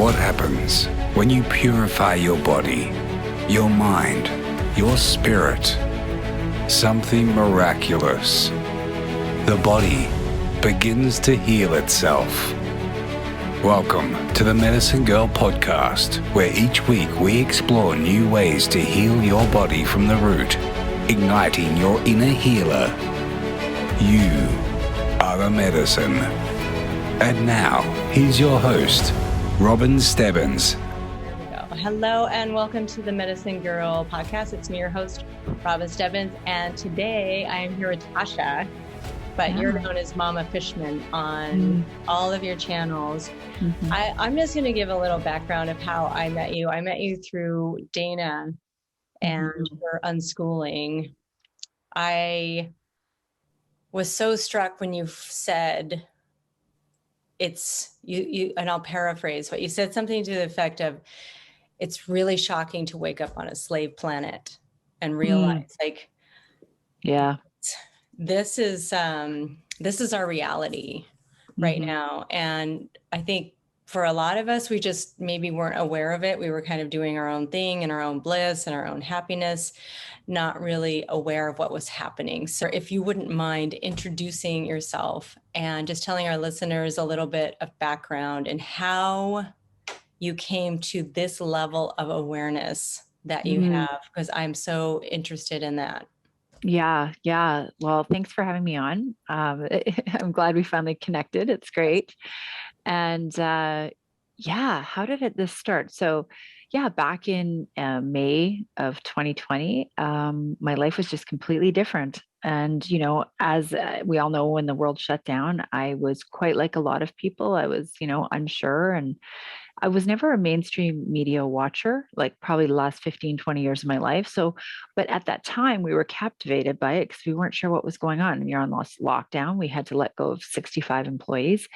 what happens when you purify your body, your mind, your spirit. Something miraculous. The body begins to heal itself. Welcome to the Medicine Girl podcast, where each week we explore new ways to heal your body from the root, igniting your inner healer. You are the medicine. And now, here's your host, Robin Stebbins. There we go. Hello and welcome to the Medicine Girl podcast. It's me, your host, Robin Stebbins, and today I am here with Tasha, but you're known as Mama Fishman on all of your channels. I'm just going to give a little background of how I met you. I met you through Dayna and her Unschooling. I was so struck when you said, it's you, and I'll paraphrase, but you said something to the effect of, it's really shocking to wake up on a slave planet and realize this is our reality right now. And I think for a lot of us, we just maybe weren't aware of it. We were kind of doing our own thing and our own bliss and our own happiness, not really aware of what was happening. So if you wouldn't mind introducing yourself and just telling our listeners a little bit of background and how you came to this level of awareness that you have, because I'm so interested in that. Yeah. Well, thanks for having me on. I'm glad we finally connected. It's great. And how did this start? So back in May of 2020, my life was just completely different. And, as we all know, when the world shut down, I was quite like a lot of people. I was, unsure, and I was never a mainstream media watcher, like probably the last 15, 20 years of my life. So, but at that time we were captivated by it because we weren't sure what was going on. You're on lockdown. We had to let go of 65 employees.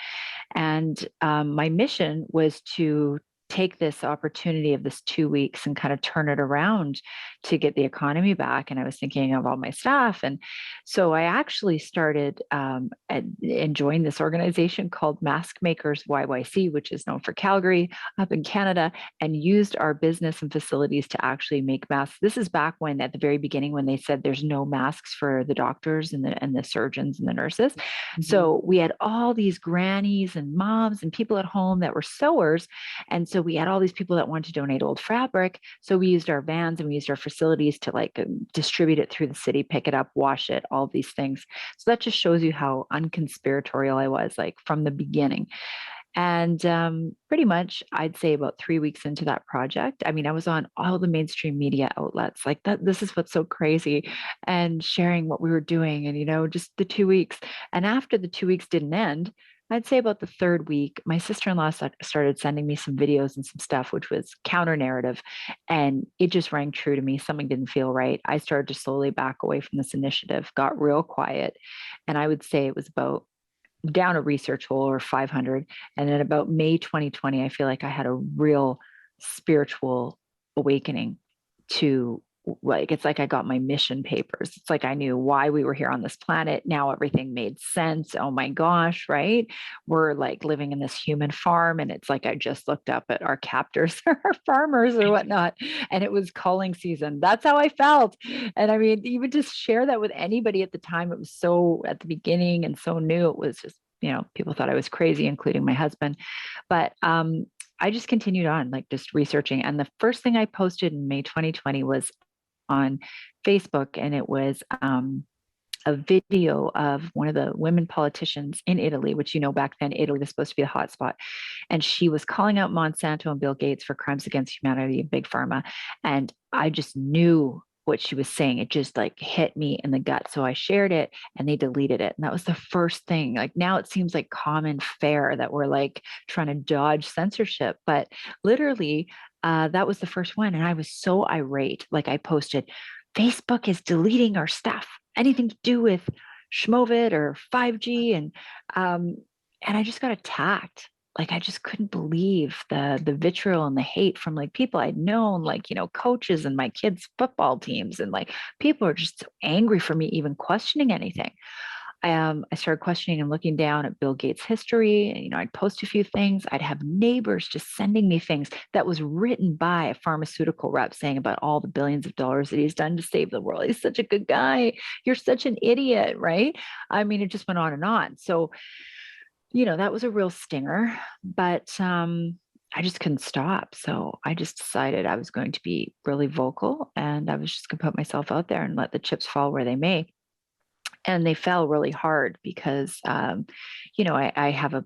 And my mission was to take this opportunity of this 2 weeks and kind of turn it around to get the economy back. And I was thinking of all my staff. And so I actually started enjoying this organization called Mask Makers YYC, which is known for Calgary up in Canada, and used our business and facilities to actually make masks. This is back when, at the very beginning, when they said there's no masks for the doctors and the surgeons and the nurses. So we had all these grannies and moms and people at home that were sewers. And so we had all these people that wanted to donate old fabric. So we used our vans and we used our facilities to distribute it through the city, pick it up, wash it, all these things. So that just shows you how unconspiratorial I was, from the beginning. And pretty much, I'd say about 3 weeks into that project, I was on all the mainstream media outlets like that. This is what's so crazy, and sharing what we were doing, and just the 2 weeks. And after the 2 weeks didn't end, I'd say about the third week, my sister-in-law started sending me some videos and some stuff, which was counter narrative. And it just rang true to me. Something didn't feel right. I started to slowly back away from this initiative, got real quiet. And I would say it was about down a research hole or 500. And then about May 2020, I feel like I had a real spiritual awakening to it's like I got my mission papers. It's like I knew why we were here on this planet. Now everything made sense. Oh my gosh, right? We're living in this human farm. And it's like I just looked up at our captors, our farmers or whatnot. And it was culling season. That's how I felt. And even just share that with anybody at the time, it was so at the beginning and so new. It was just, people thought I was crazy, including my husband. But I just continued on, just researching. And the first thing I posted in May 2020 was on Facebook, and it was a video of one of the women politicians in Italy, which, back then Italy was supposed to be the hot spot. And she was calling out Monsanto and Bill Gates for crimes against humanity and big pharma. And I just knew what she was saying. It just hit me in the gut. So I shared it and they deleted it. And that was the first thing. Now it seems like common fare that we're trying to dodge censorship, but literally that was the first one. And I was so irate. I posted, Facebook is deleting our stuff, anything to do with Schmovid or 5G. And I just got attacked. I just couldn't believe the vitriol and the hate from people I'd known, coaches and my kids' football teams. And people are just so angry for me even questioning anything. I started questioning and looking down at Bill Gates' history. I'd post a few things. I'd have neighbors just sending me things that was written by a pharmaceutical rep saying about all the billions of dollars that he's done to save the world. He's such a good guy. You're such an idiot, right? I mean, it just went on and on. So, that was a real stinger, but I just couldn't stop. So I just decided I was going to be really vocal, and I was just going to put myself out there and let the chips fall where they may. And they fell really hard because, I have a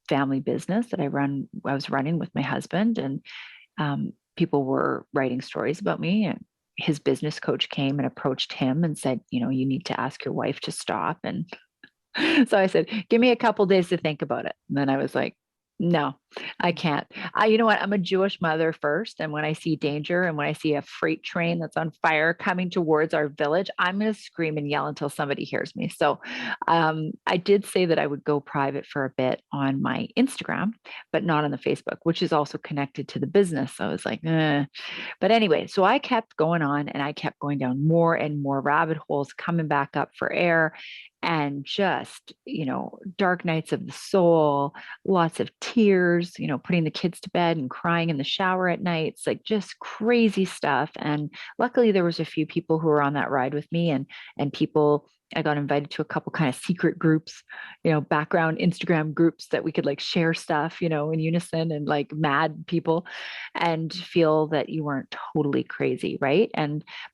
family business that I was running with my husband, and people were writing stories about me. And his business coach came and approached him and said, you need to ask your wife to stop. And so I said, give me a couple days to think about it. And then I was like, no, I can't. You know what? I'm a Jewish mother first. And when I see danger and when I see a freight train that's on fire coming towards our village, I'm going to scream and yell until somebody hears me. So I did say that I would go private for a bit on my Instagram, but not on the Facebook, which is also connected to the business. So I was like, eh. But anyway, so I kept going on and I kept going down more and more rabbit holes, coming back up for air. And just, dark nights of the soul, lots of tears, putting the kids to bed and crying in the shower at night. It's like just crazy stuff. And luckily there was a few people who were on that ride with me, and people, I got invited to a couple kind of secret groups, background Instagram groups that we could like share stuff, in unison, and like mad people, and feel that you weren't totally crazy. Right.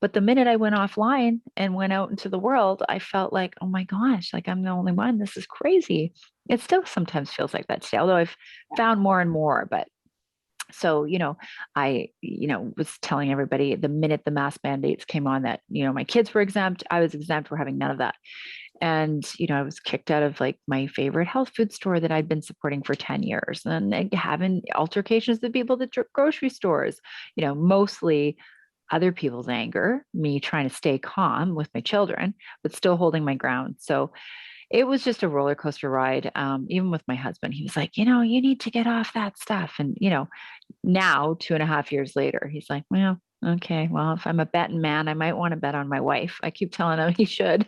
But the minute I went offline and went out into the world, I felt like, oh my gosh, like I'm the only one. This is crazy. It still sometimes feels like that today, although I've found more and more. But so, I, was telling everybody the minute the mask mandates came on that, my kids were exempt, I was exempt, we're having none of that. And, I was kicked out of like my favorite health food store that I'd been supporting for 10 years, and having altercations with people that grocery stores, mostly other people's anger, me trying to stay calm with my children, but still holding my ground. So it was just a roller coaster ride. Even with my husband, he was like, you need to get off that stuff. And, now 2.5 years later, he's like, well, okay, well, if I'm a betting man, I might want to bet on my wife. I keep telling him he should.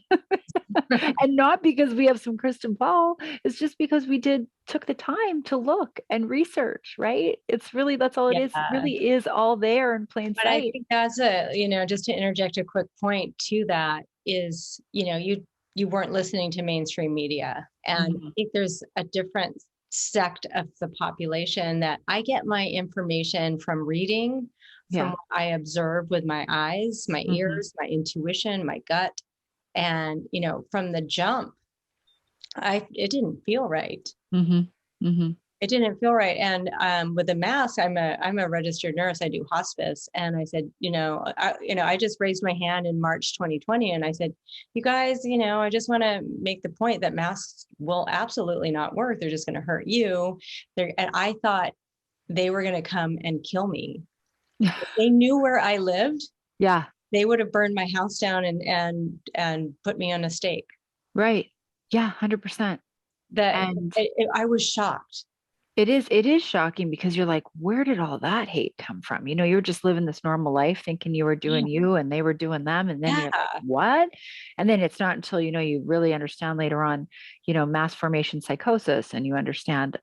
And not because we have some Kristen Paul. It's just because we took the time to look and research, right? That's all it is. It really is all there in plain sight. But I think that's just to interject a quick point to that is, you weren't listening to mainstream media. And I think there's a different sect of the population that I get my information from reading, from what I observe with my eyes, my ears, my intuition, my gut. And, from the jump, it didn't feel right. It didn't feel right. And with the mask, I'm a registered nurse. I do hospice. And I said, I just raised my hand in March 2020. And I said, you guys, I just want to make the point that masks will absolutely not work. They're just going to hurt you. And I thought they were going to come and kill me. If they knew where I lived. Yeah. They would have burned my house down and put me on a stake. Right. Yeah. 100%. I was shocked. It is shocking because you're like, where did all that hate come from? You're just living this normal life thinking you were doing you and they were doing them. And then you're like, what? And then it's not until, you really understand later on, mass formation psychosis, and you understand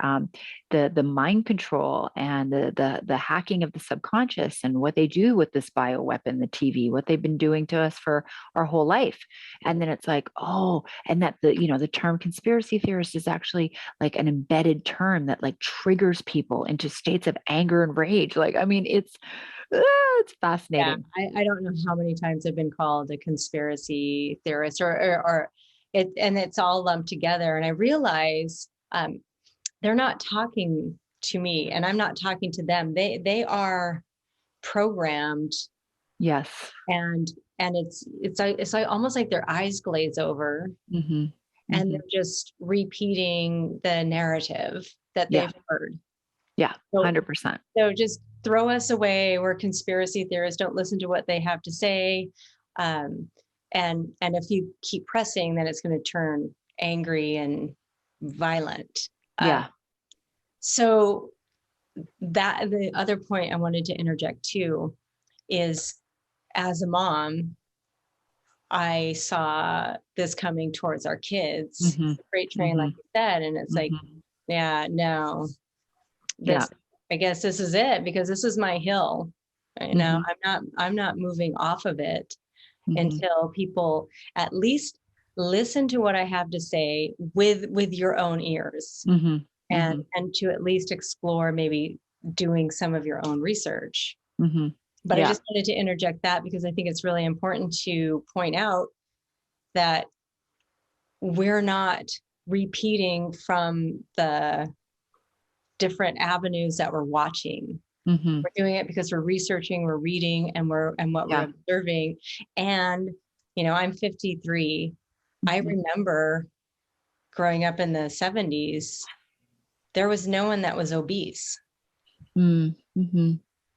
the mind control and the hacking of the subconscious and what they do with this bioweapon, the TV, what they've been doing to us for our whole life. And then it's like, oh, and that the term conspiracy theorist is actually like an embedded term that like triggers people into states of anger and rage. Like, I mean, it's fascinating. Yeah, I don't know how many times I've been called a conspiracy theorist or it's all lumped together. And I realize they're not talking to me and I'm not talking to them. They are programmed. Yes. And it's like almost like their eyes glaze over. And they're just repeating the narrative that they've heard. Yeah, 100%. So just throw us away. We're conspiracy theorists. Don't listen to what they have to say. And if you keep pressing, then it's going to turn angry and violent. So that the other point I wanted to interject too is, as a mom, I saw this coming towards our kids. Mhm. It's a freight train, like you said. And it's like, Mhm. yeah, no, Yeah. I guess this is it, because this is my hill. You know, I'm not moving off of it Mhm. until people at least listen to what I have to say with your own ears, Mhm. Mhm. and to at least explore maybe doing some of your own research. Mhm. But I Yeah. just wanted to interject that because I think it's really important to point out that we're not repeating from the different avenues that we're watching. Mhm. We're doing it because we're researching, we're reading, and what we're Yeah. observing. And, you know, I'm 53. I Mhm. remember growing up in the 70s, there was no one that was obese. Mhm.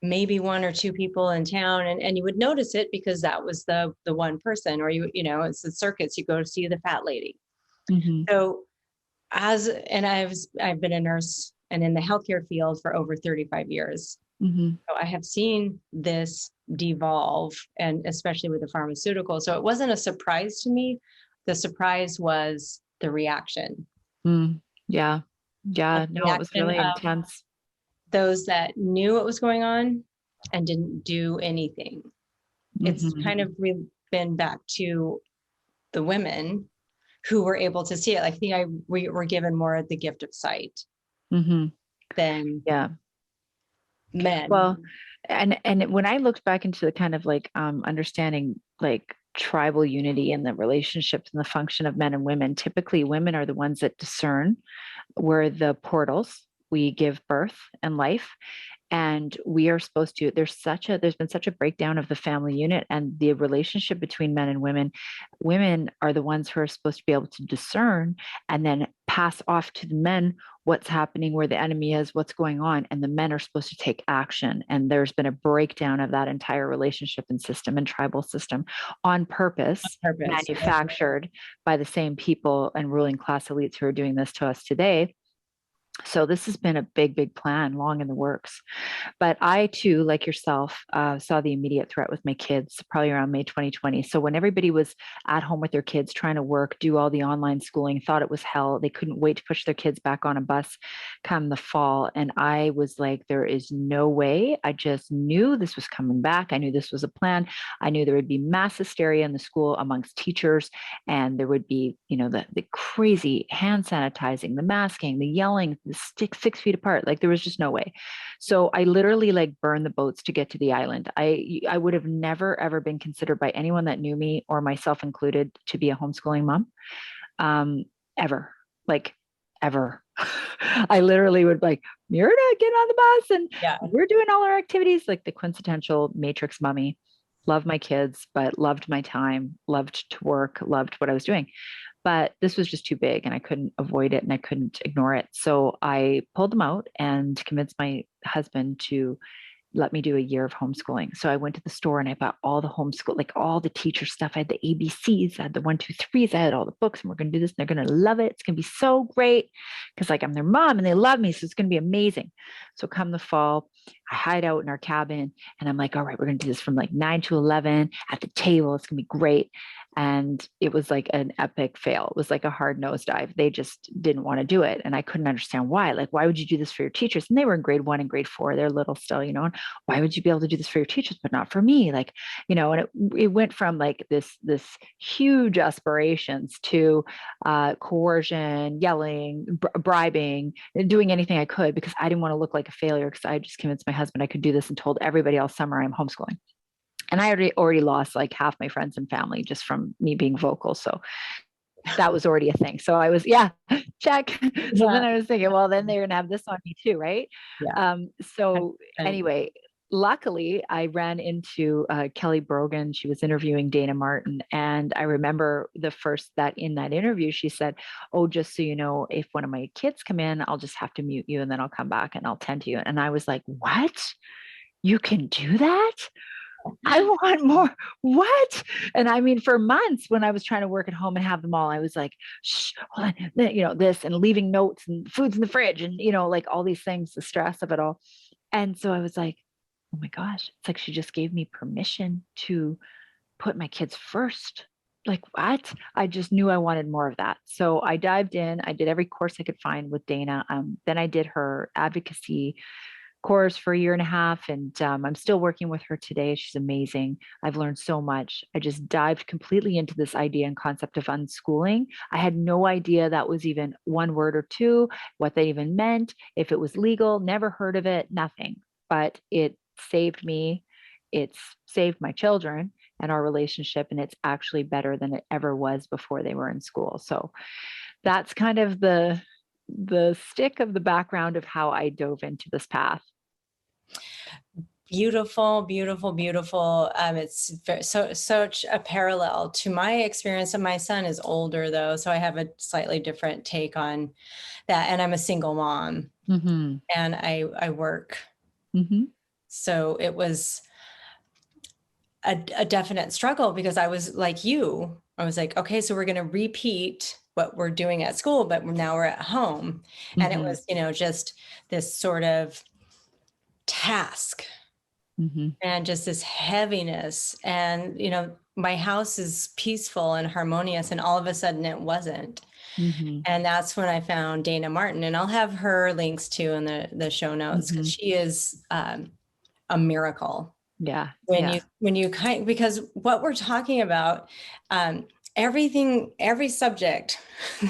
Maybe one or two people in town, and you would notice it because that was the one person, or you know, it's the circus, you go to see the fat lady. Mhm. So I've been a nurse and in the healthcare field for over 35 years. Mhm. So I have seen this devolve, and especially with the pharmaceutical. So it wasn't a surprise to me. The surprise was the reaction. Mm. Yeah. And Yeah. the No, it was reaction really of intense. those that knew what was going on and didn't do anything. It's Mhm. kind of been back to the women who were able to see it. Like, I think we were given more of the gift of sight Mhm. than Yeah. men. Well, and when I looked back into the kind of like understanding like tribal unity and the relationships and the function of men and women, typically women are the ones that discern. We're the portals. We give birth and life, and we are supposed to, there's been such a breakdown of the family unit and the relationship between men and women are the ones who are supposed to be able to discern and then pass off to the men what's happening, where the enemy is, what's going on, and the men are supposed to take action. And there's been a breakdown of that entire relationship and system and tribal system on purpose, Purpose. manufactured by the same people and ruling class elites who are doing this to us today. So this has been a big, big plan, long in the works. But I too, like yourself, saw the immediate threat with my kids probably around May 2020. So when everybody was at home with their kids, trying to work, do all the online schooling, thought it was hell. They couldn't wait to push their kids back on a bus come the fall. And I was like, there is no way. I just knew this was coming back. I knew this was a plan. I knew there would be mass hysteria in the school amongst teachers, and there would be, you know, the crazy hand sanitizing, the masking, the yelling, the 6 feet apart. Like there was just no way. So I literally like burned the boats to get to the island. I would have never ever been considered by anyone that knew me, or myself included, to be a homeschooling mom, ever, like ever. I literally would like, Mirda, get on the bus, and Yeah. we're doing all our activities, like the quintessential matrix mummy. Love my kids, but loved my time, loved to work, loved what I was doing. But this was just too big and I couldn't avoid it and I couldn't ignore it. So I pulled them out and convinced my husband to let me do a year of homeschooling. So I went to the store and I bought all the homeschool, like all the teacher stuff. I had the ABCs, I had the 1, 2, 3s, I had all the books, and we're going to do this and they're going to love it. It's going to be so great because like I'm their mom and they love me. So it's going to be amazing. So come the fall, I hide out in our cabin and I'm like, all right, we're going to do this from like 9 to 11 at the table. It's going to be great. And it was like an epic fail. It was like a hard nosedive. They just didn't want to do it. And I couldn't understand why. Like, why would you do this for your teachers? And they were in grade 1 and grade 4. They're little still, you know, and why would you be able to do this for your teachers, but not for me? Like, you know, and it went from like this huge aspirations to coercion, yelling, bribing, doing anything I could because I didn't want to look like a failure, because I just convinced my husband I could do this and told everybody all summer I'm homeschooling. And I already lost like half my friends and family just from me being vocal. So that was already a thing. So I was, yeah, check. So then I was thinking, well, then they're going to have this on me too, right? Yeah. So anyway, luckily I ran into Kelly Brogan. She was interviewing Dayna Martin. And I remember in that interview, she said, oh, just so you know, if one of my kids come in, I'll just have to mute you and then I'll come back and I'll tend to you. And I was like, what? You can do that? I want more. What? And I mean, for months when I was trying to work at home and have them all, I was like, shh, hold on, you know, this, and leaving notes and foods in the fridge and, you know, like all these things, the stress of it all. And so I was like, oh my gosh, it's like she just gave me permission to put my kids first. like, what? I just knew I wanted more of that. So I dived in. I did every course I could find with Dayna. Then I did her advocacy course for a year and a half, and I'm still working with her today. She's amazing. I've learned so much. I just dived completely into this idea and concept of unschooling. I had no idea that was even one word or two, what that even meant, if it was legal, never heard of it, nothing. But it saved me. It's saved my children and our relationship, and it's actually better than it ever was before they were in school. So that's kind of the stick of the background of how I dove into this path. Beautiful, beautiful, beautiful. It's such a parallel to my experience. And my son is older though, so I have a slightly different take on that. And I'm a single mom, Mm-hmm. and I work. Mm-hmm. So it was a definite struggle, because I was like you. I was like, okay, so we're going to repeat what we're doing at school, but now we're at home. And it was, just this sort of task. Mm-hmm. And just this heaviness. And, my house is peaceful and harmonious, and all of a sudden it wasn't. Mm-hmm. And that's when I found Dayna Martin, and I'll have her links too in the show notes, because she is a miracle. Yeah. When you because what we're talking about, every subject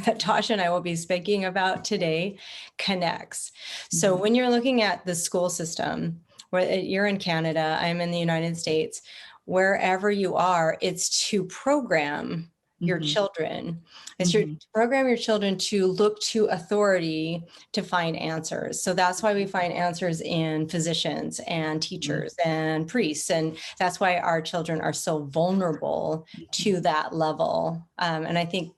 that Tasha and I will be speaking about today connects. So when you're looking at the school system, where you're in Canada, I'm in the United States, wherever you are, it's to program your children. It's to program your children to look to authority to find answers. So that's why we find answers in physicians and teachers and priests. And that's why our children are so vulnerable to that level. And I think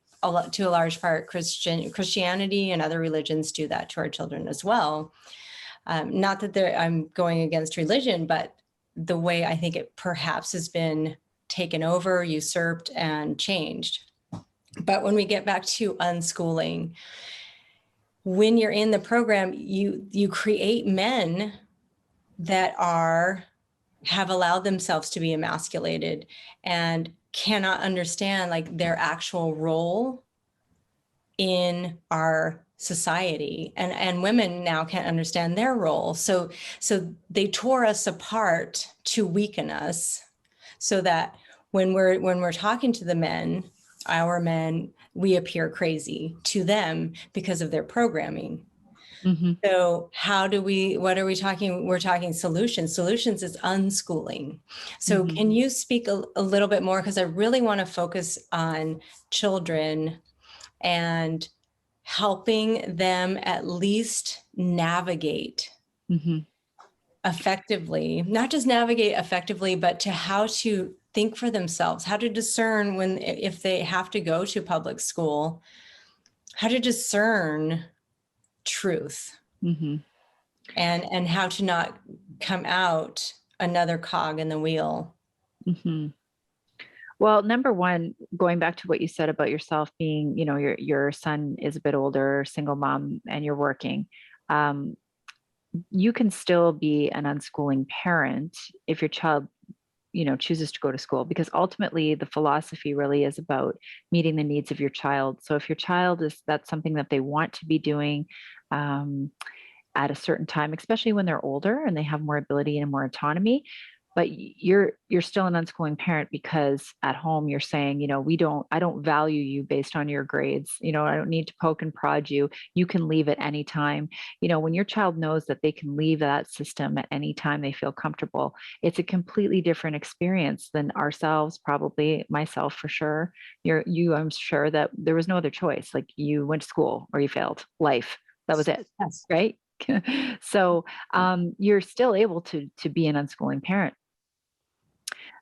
to a large part, Christianity and other religions do that to our children as well. Not that I'm going against religion, but the way I think it perhaps has been taken over, usurped, and changed. But when we get back to unschooling, when you're in the program, you create men that have allowed themselves to be emasculated and cannot understand like their actual role in our society, and women now can't understand their role. So they tore us apart to weaken us, so that when we're talking to the men, our men, we appear crazy to them because of their programming. So what are we talking? We're talking solutions. Solutions is unschooling. So can you speak a little bit more? Because I really want to focus on children and helping them at least navigate effectively, not just navigate effectively, but to how to think for themselves, how to discern if they have to go to public school, how to discern truth, and how to not come out another cog in the wheel. Well, number one, going back to what you said about yourself being, your son is a bit older, single mom, and you're working. You can still be an unschooling parent if your child, chooses to go to school, because ultimately the philosophy really is about meeting the needs of your child. So if your child that's something that they want to be doing at a certain time, especially when they're older and they have more ability and more autonomy, but you're still an unschooling parent, because at home you're saying, I don't value you based on your grades. I don't need to poke and prod you. You can leave at any time. When your child knows that they can leave that system at any time they feel comfortable, it's a completely different experience than ourselves, probably myself for sure. I'm sure that there was no other choice. Like, you went to school or you failed life. That was it. Yes. Right. So you're still able to be an unschooling parent.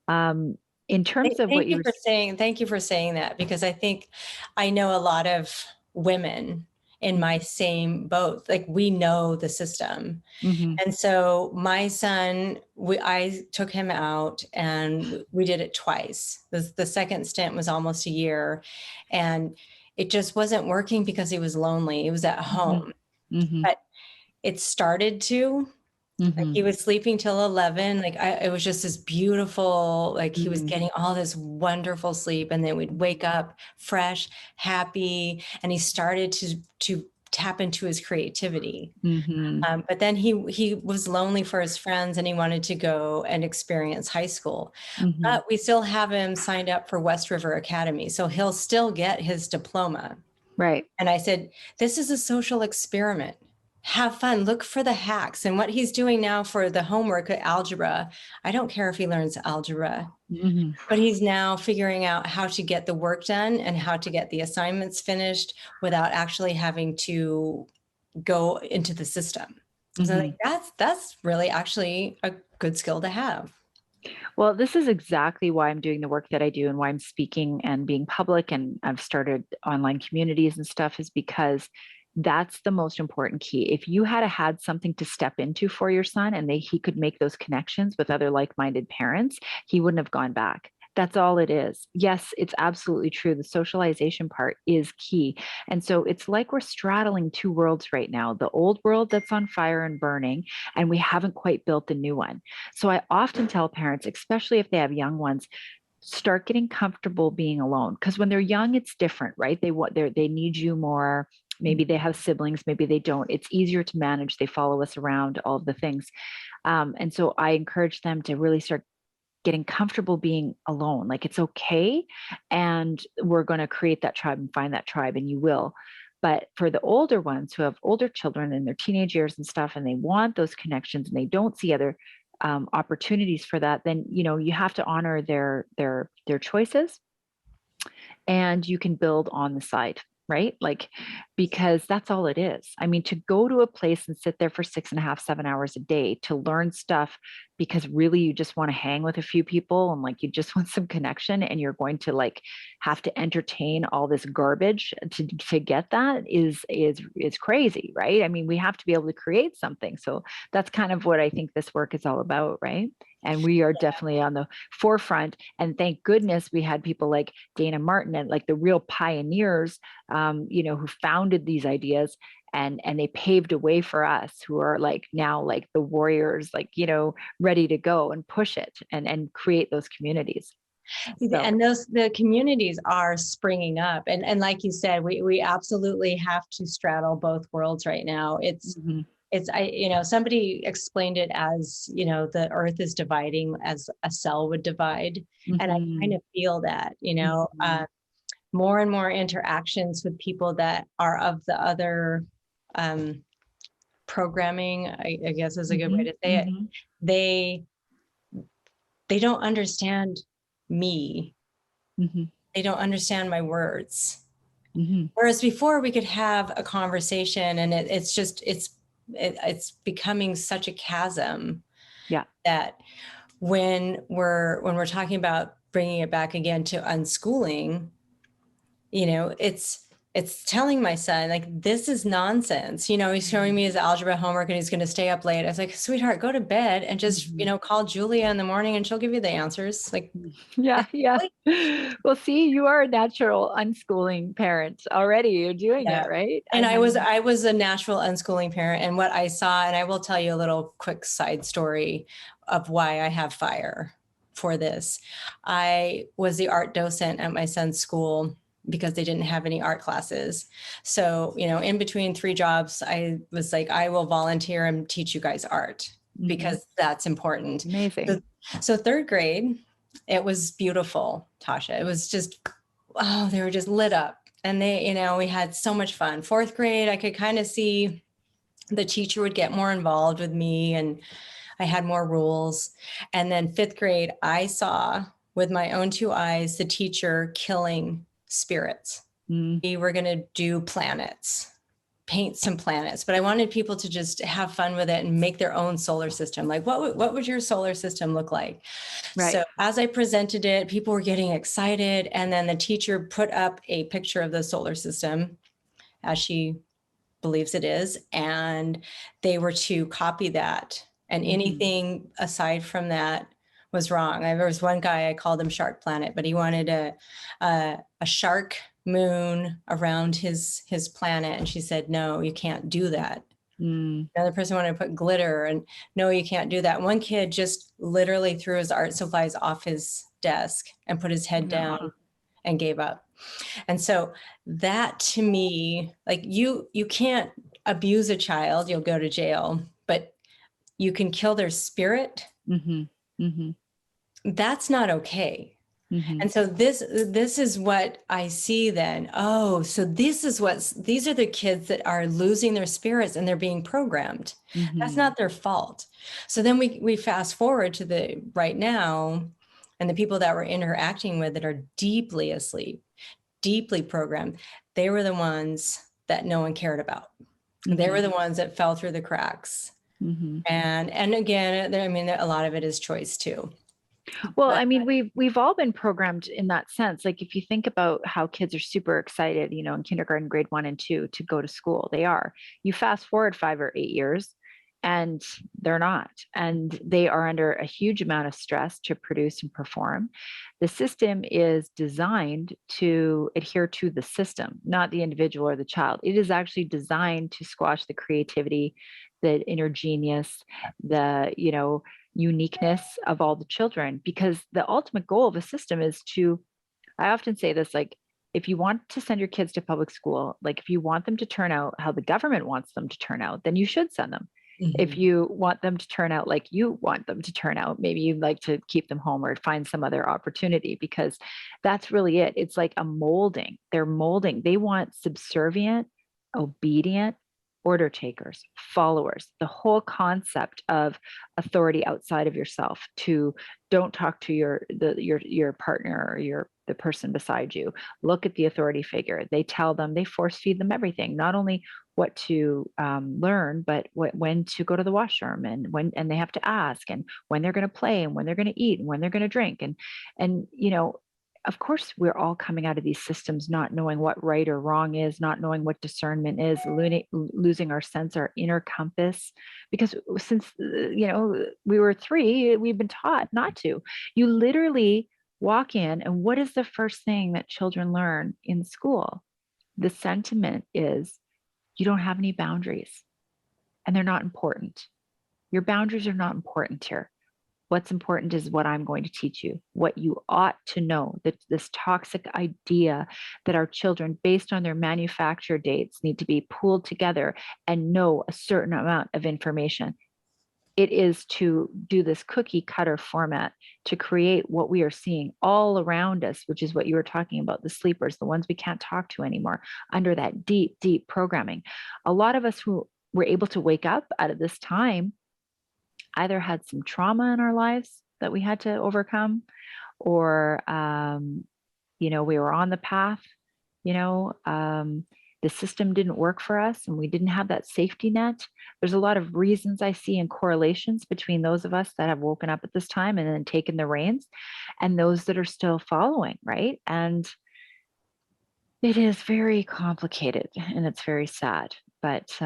In terms of what you were saying, thank you for saying that, because I think I know a lot of women in my same boat. Like, we know the system. And so my son, I took him out and we did it twice. The second stint was almost a year, and it just wasn't working because he was lonely. He was at home, but it started to. Like he was sleeping till 11. Like it was just this beautiful, like he was getting all this wonderful sleep, and then we'd wake up fresh, happy, and he started to tap into his creativity. But then he was lonely for his friends, and he wanted to go and experience high school. But we still have him signed up for West River Academy, so he'll still get his diploma. Right. And I said, this is a social experiment. Have fun, look for the hacks. And what he's doing now for the homework at algebra, I don't care if he learns algebra, but he's now figuring out how to get the work done and how to get the assignments finished without actually having to go into the system. So like, that's really actually a good skill to have. Well, this is exactly why I'm doing the work that I do and why I'm speaking and being public. And I've started online communities and stuff, is because that's the most important key. If you had something to step into for your son, and he could make those connections with other like-minded parents, he wouldn't have gone back. That's all it is. Yes, it's absolutely true. The socialization part is key. And so it's like we're straddling two worlds right now, the old world that's on fire and burning, and we haven't quite built the new one. So I often tell parents, especially if they have young ones, start getting comfortable being alone. Because when they're young, it's different, right? They need you more. Maybe they have siblings, maybe they don't. It's easier to manage. They follow us around, all of the things. And so I encourage them to really start getting comfortable being alone. Like, it's okay. And we're going to create that tribe and find that tribe, and you will. But for the older ones who have older children in their teenage years and stuff, and they want those connections and they don't see other opportunities for that, then, you have to honor their choices, and you can build on the side. Right? Like, because that's all it is. I mean, to go to a place and sit there for 6.5, 7 hours a day to learn stuff because really you just want to hang with a few people and like you just want some connection, and you're going to like have to entertain all this garbage to get that is crazy, right? I mean, we have to be able to create something. So that's kind of what I think this work is all about, right? And we are definitely on the forefront. And thank goodness we had people like Dayna Martin and like the real pioneers, who founded these ideas, and they paved a way for us who are like now like the warriors, like, ready to go and push it and create those communities. So. And the communities are springing up. And like you said, we absolutely have to straddle both worlds right now. It's somebody explained it as, the earth is dividing as a cell would divide. And I kind of feel that, more and more interactions with people that are of the other programming, I guess is a good way to say it. They don't understand me. They don't understand my words. Whereas before we could have a conversation, and it's becoming such a chasm. Yeah. That when we're talking about bringing it back again to unschooling, it's telling my son, like, this is nonsense. He's showing me his algebra homework and he's going to stay up late. I was like, sweetheart, go to bed and just, call Julia in the morning and she'll give you the answers. Like, yeah. Well, see, you are a natural unschooling parent already. You're doing it, right? And I was a natural unschooling parent. And what I saw, and I will tell you a little quick side story of why I have fire for this. I was the art docent at my son's school because they didn't have any art classes. So, in between 3 jobs, I was like, I will volunteer and teach you guys art because that's important. Amazing. So 3rd grade, it was beautiful, Tasha. It was just, they were just lit up. And they, we had so much fun. 4th grade, I could kind of see the teacher would get more involved with me and I had more rules. And then 5th grade, I saw with my own 2 eyes, the teacher killing spirits. We were going to do planets, paint some planets, but I wanted people to just have fun with it and make their own solar system. Like, what would your solar system look like? Right. So as I presented it, people were getting excited. And then the teacher put up a picture of the solar system as she believes it is. And they were to copy that. And anything aside from that was wrong. There was one guy, I called him Shark Planet, but he wanted a shark moon around his planet. And she said, no, you can't do that. Another person wanted to put glitter, and no, you can't do that. One kid just literally threw his art supplies off his desk and put his head down and gave up. And so that, to me, like, you can't abuse a child, you'll go to jail, but you can kill their spirit. That's not okay. And so this is what I see then. Oh, so these are the kids that are losing their spirits and they're being programmed. That's not their fault. So then we fast forward to the right now, and the people that we're interacting with that are deeply asleep, deeply programmed, they were the ones that no one cared about. They were the ones that fell through the cracks. And again, I mean, a lot of it is choice too. Well, I mean, we've all been programmed in that sense. Like, if you think about how kids are super excited, you know, in kindergarten, grade 1 and 2 to go to school, they are. You fast forward 5 or 8 years and they're not. And they are under a huge amount of stress to produce and perform. The system is designed to adhere to the system, not the individual or the child. It is actually designed to squash the creativity, the inner genius, the, you know, uniqueness of all the children, because the ultimate goal of a system is to, I often say this, like, if you want to send your kids to public school, like, if you want them to turn out how the government wants them to turn out, then you should send them. If you want them to turn out like you want them to turn out, maybe you'd like to keep them home or find some other opportunity, because that's really it. It's like a molding. They're molding. They want subservient, obedient, order takers, followers, the whole concept of authority outside of yourself. To don't talk to your partner or the person beside you. Look at the authority figure. They tell them, they force feed them everything, not only what to learn, but when to go to the washroom, and they have to ask, and when they're going to play, and when they're going to eat, and when they're going to drink, and you know, of course, we're all coming out of these systems not knowing what right or wrong is, not knowing what discernment is, losing our sense, our inner compass, because since, you know, we were 3, we've been taught not to. You literally walk in, and what is the first thing that children learn in school? The sentiment is, you don't have any boundaries, and they're not important. Your boundaries are not important here. What's important is what I'm going to teach you, what you ought to know, that this toxic idea that our children, based on their manufacture dates, need to be pooled together and know a certain amount of information. It is to do this cookie cutter format to create what we are seeing all around us, which is what you were talking about, the sleepers, the ones we can't talk to anymore, under that deep, deep programming. A lot of us who were able to wake up out of this time either had some trauma in our lives that we had to overcome, or, you know, we were on the path, you know, the system didn't work for us and we didn't have that safety net. There's a lot of reasons I see and correlations between those of us that have woken up at this time and then taken the reins, and those that are still following, right? And it is very complicated and it's very sad. But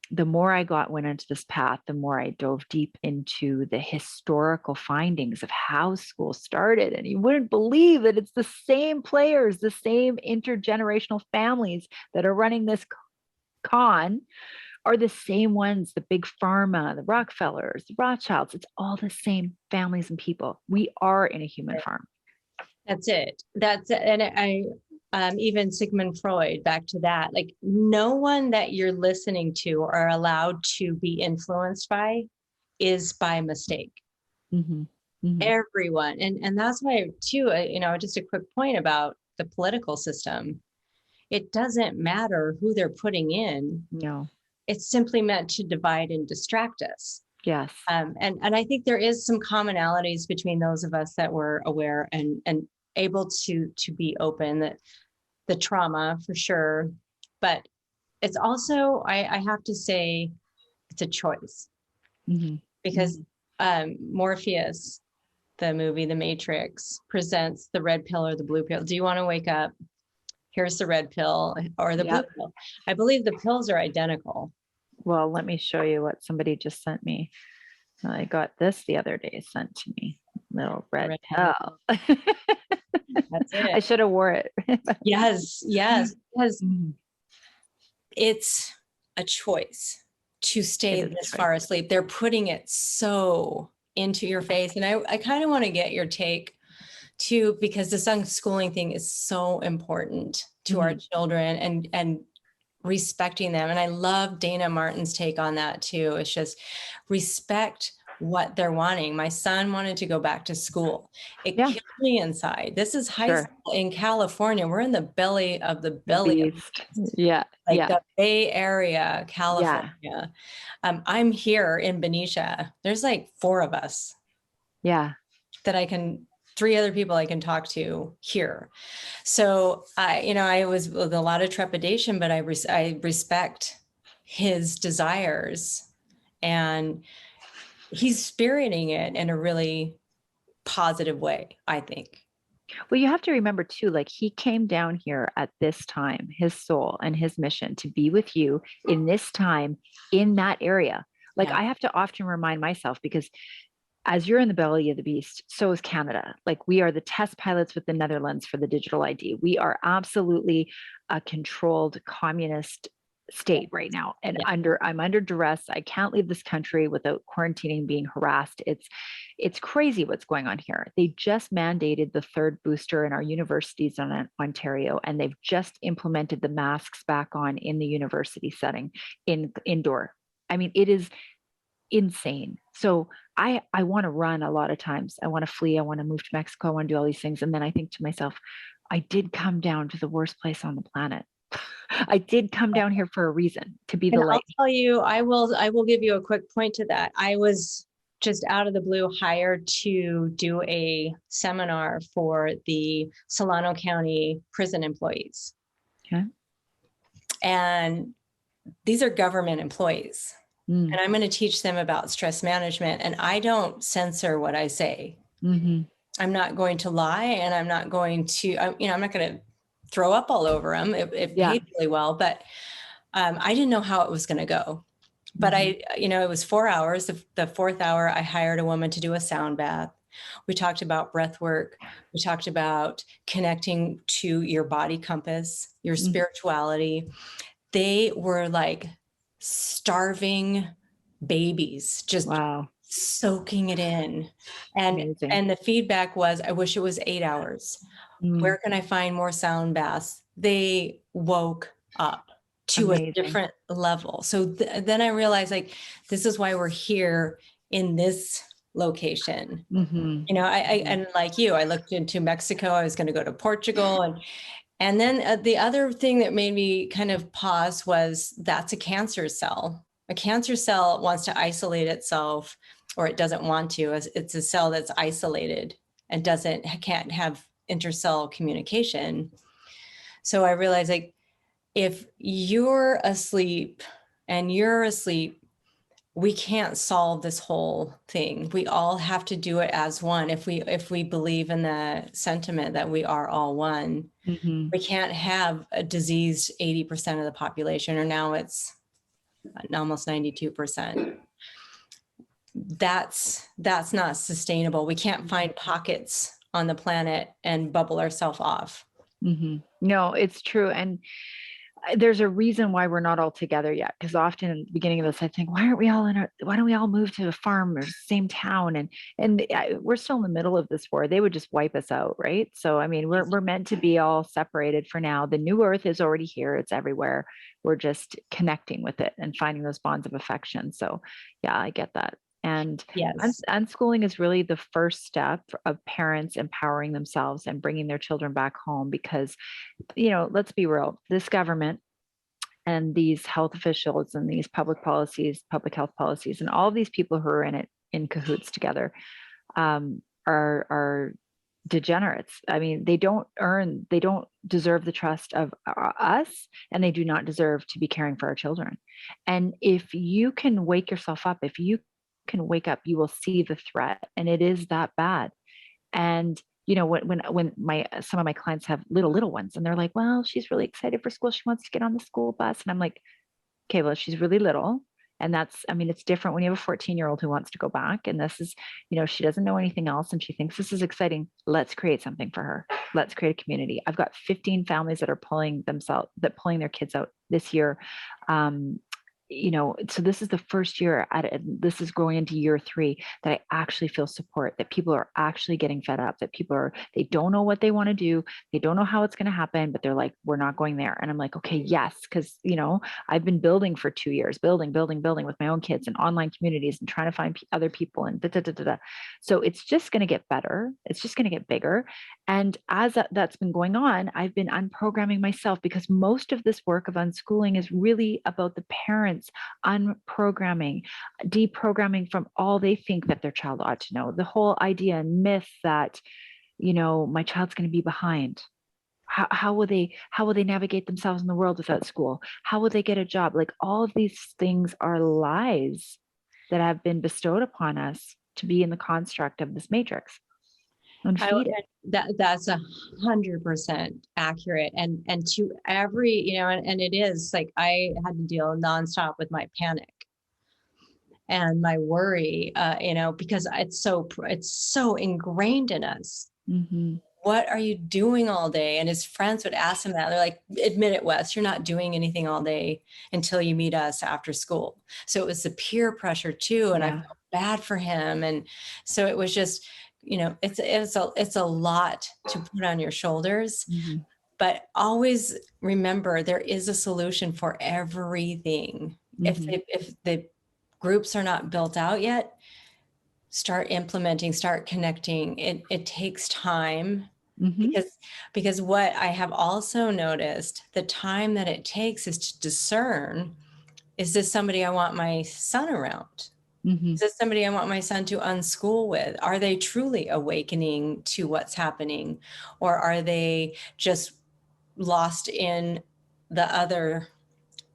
the more I went into this path, the more I dove deep into the historical findings of how school started. And you wouldn't believe that it's the same players, the same intergenerational families that are running this con are the same ones, the big pharma, the Rockefellers, the Rothschilds. It's all the same families and people. We are in a human farm. That's it. And I even Sigmund Freud, back to that, like, no one that you're listening to or allowed to be influenced by is by mistake. Everyone. And that's why too, you know, just a quick point about the political system. It doesn't matter who they're putting in. No. It's simply meant to divide and distract us. Yes. And I think there is some commonalities between those of us that were aware and able to be open, that the trauma for sure, but it's also, I have to say, it's a choice. Because Morpheus, the movie The Matrix, presents the red pill or the blue pill. Do you want to wake up? Here's the red pill or the blue pill. I believe the pills are identical. Well, let me show you what somebody just sent me. I got this the other day sent to me. Little red pill. That's it. I should have wore it. Yes, because it's a choice. to stay this far asleep. They're putting it so into your face. And I kind of want to get your take too, because this unschooling thing is so important to our children and respecting them. And I love Dayna Martin's take on that too. It's just respect what they're wanting. My son wanted to go back to school. It killed me inside. This is high school in California. We're in the belly of the belly. The Bay Area, California. I'm here in Benicia. There's like 4 of us. That 3 other people I can talk to here. So I was with a lot of trepidation, but I respect his desires, and he's spiriting it in a really positive way, I think. Well, you have to remember too, like he came down here at this time, his soul and his mission to be with you in this time, in that area. Like I have to often remind myself, because as you're in the belly of the beast, so is Canada. Like we are the test pilots with the Netherlands for the digital ID. We are absolutely a controlled communist state right now. And I'm under duress. I can't leave this country without quarantining, being harassed. It's crazy what's going on here. They just mandated the 3rd booster in our universities in Ontario, and they've just implemented the masks back on in the university setting indoor. I mean, it is insane. So I want to run a lot of times. I want to flee. I want to move to Mexico. I want to do all these things. And then I think to myself, I did come down to the worst place on the planet. I did come down here for a reason, to be the light. I'll tell you, I will give you a quick point to that. I was just out of the blue hired to do a seminar for the Solano County prison employees. Okay. And these are government employees. And I'm going to teach them about stress management. And I don't censor what I say. I'm not going to lie, and I'm not going to, I'm not going to throw up all over them. It paid really well, but I didn't know how it was going to go. But it was 4 hours. The 4th hour, I hired a woman to do a sound bath. We talked about breath work. We talked about connecting to your body compass, your spirituality. They were like starving babies, just soaking it in. And the feedback was, I wish it was 8 hours. Where can I find more sound baths? They woke up to a different level. So then I realized, like, this is why we're here in this location. And like you, I looked into Mexico. I was going to go to Portugal, and then the other thing that made me kind of pause was that's a cancer cell. A cancer cell wants to isolate itself, or it doesn't want to. It's a cell that's isolated and can't have intercell communication. So I realized, like, if you're asleep and you're asleep, we can't solve this whole thing. We all have to do it as one. If we believe in the sentiment that we are all one, we can't have a diseased 80% of the population, or now it's almost 92%. That's not sustainable. We can't find pockets on the planet and bubble ourselves off. No, it's true. And there's a reason why we're not all together yet. Because often in the beginning of this, I think, why don't we all move to a farm or same town? And we're still in the middle of this war. They would just wipe us out, right? So, I mean, we're meant to be all separated for now. The new earth is already here. It's everywhere. We're just connecting with it and finding those bonds of affection. So yeah, I get that. And unschooling is really the first step of parents empowering themselves and bringing their children back home, because, let's be real, this government and these health officials and these public health policies, and all of these people who are in it in cahoots together are degenerates. I mean, they don't deserve the trust of us, and they do not deserve to be caring for our children. And if you can wake yourself up, if you can wake up, you will see the threat, and it is that bad. And when some of my clients have little ones, and they're like, well, she's really excited for school, she wants to get on the school bus, and I'm like, okay, well, she's really little, and it's different when you have a 14-year-old who wants to go back, and this is, she doesn't know anything else, and she thinks this is exciting. Let's create something for her. Let's create a community. I've got 15 families that are pulling their kids out this year, so this is the first year this is going into year 3 that I actually feel support, that people are actually getting fed up, that they don't know what they want to do. They don't know how it's going to happen, but they're like, we're not going there. And I'm like, okay, yes. Cause I've been building for 2 years, building with my own kids and online communities and trying to find other people and da, da, da, da, da. So it's just going to get better. It's just going to get bigger. And as that's been going on, I've been unprogramming myself, because most of this work of unschooling is really about the parents unprogramming, deprogramming from all they think that their child ought to know. The whole idea and myth that, my child's going to be behind. How will they navigate themselves in the world without school? How will they get a job? Like, all of these things are lies that have been bestowed upon us to be in the construct of this matrix. And feed it. That's 100% accurate. And to every, and it is like, I had to deal nonstop with my panic and my worry, because it's so ingrained in us. Mm-hmm. What are you doing all day? And his friends would ask him that. They're like, admit it, Wes, you're not doing anything all day until you meet us after school. So it was the peer pressure too. And I felt bad for him. And so it was just, it's a lot to put on your shoulders, mm-hmm. But always remember there is a solution for everything. Mm-hmm. If the groups are not built out yet, start implementing, start connecting. It takes time, mm-hmm. because what I have also noticed, the time that it takes is to discern, is this somebody I want my son around? Mm-hmm. Is this somebody I want my son to unschool with? Are they truly awakening to what's happening? Or are they just lost in the other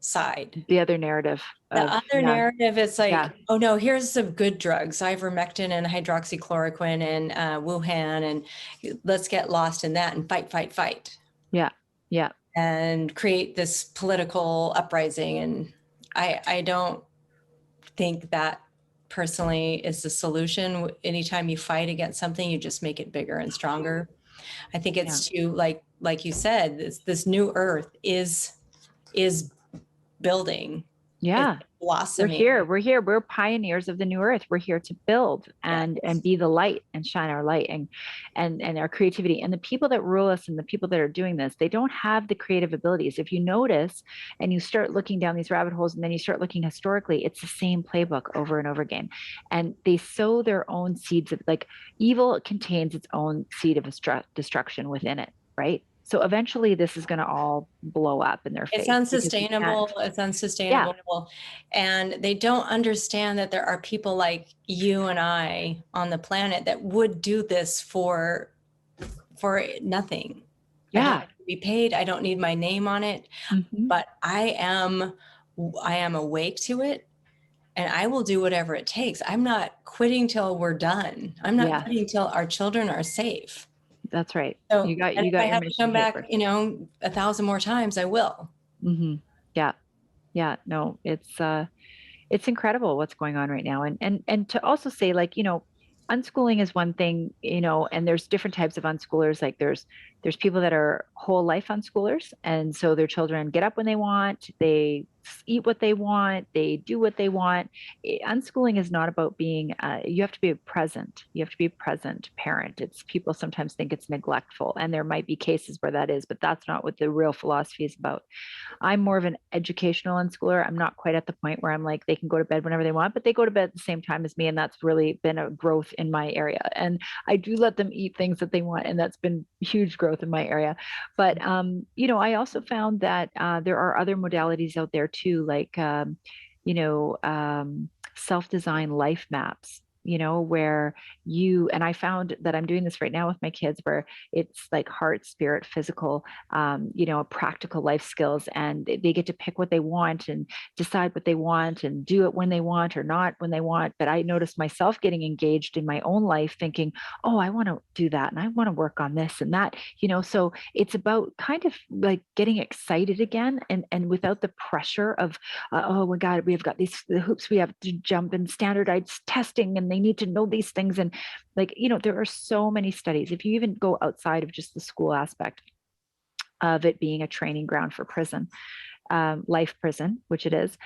side? The other narrative. Narrative is like, oh no, here's some good drugs, ivermectin and hydroxychloroquine and Wuhan, and let's get lost in that and fight. Yeah. And create this political uprising. And I don't think that personally is the solution. Anytime you fight against something, you just make it bigger and stronger. I think it's like you said, this new earth is building. Yeah. Blossoming. We're here. We're pioneers of the new earth. We're here to build and be the light and shine our light and our creativity. And the people that rule us and the people that are doing this, they don't have the creative abilities. If you notice and you start looking down these rabbit holes and then you start looking historically, it's the same playbook over and over again. And they sow their own seeds of, like, evil contains its own seed of destruction within it, right? So eventually this is going to all blow up in their face. It's unsustainable. Yeah. And they don't understand that there are people like you and I on the planet that would do this for nothing. Yeah. I don't have to be paid. I don't need my name on it, mm-hmm. But I am awake to it. And I will do whatever it takes. I'm not quitting till we're done. I'm not quitting till our children are safe. That's right. So you got if I have to come back, paper. 1,000 more times, I will. Mm-hmm. Yeah. No, it's incredible what's going on right now. And to also say, like, unschooling is one thing, and there's different types of unschoolers. Like there's people that are whole life unschoolers. And so their children get up when they want, they eat what they want, they do what they want. Unschooling is not about being, you have to be present. You have to be a present parent. It's, people sometimes think it's neglectful, and there might be cases where that is, but that's not what the real philosophy is about. I'm more of an educational unschooler. I'm not quite at the point where I'm like, they can go to bed whenever they want, but they go to bed at the same time as me. And that's really been a growth in my area. And I do let them eat things that they want. And that's been huge growth in my area. But, I also found that there are other modalities out there too, like, self-designed life maps, where and I found that I'm doing this right now with my kids, where it's like heart, spirit, physical, practical life skills, and they get to pick what they want and decide what they want and do it when they want or not when they want. But I noticed myself getting engaged in my own life thinking, oh, I want to do that and I want to work on this and that, so it's about kind of like getting excited again and without the pressure of, oh my God, we've got the hoops we have to jump and standardized testing, and they need to know these things. And like, there are so many studies. If you even go outside of just the school aspect of it being a training ground for prison, life prison, which it is,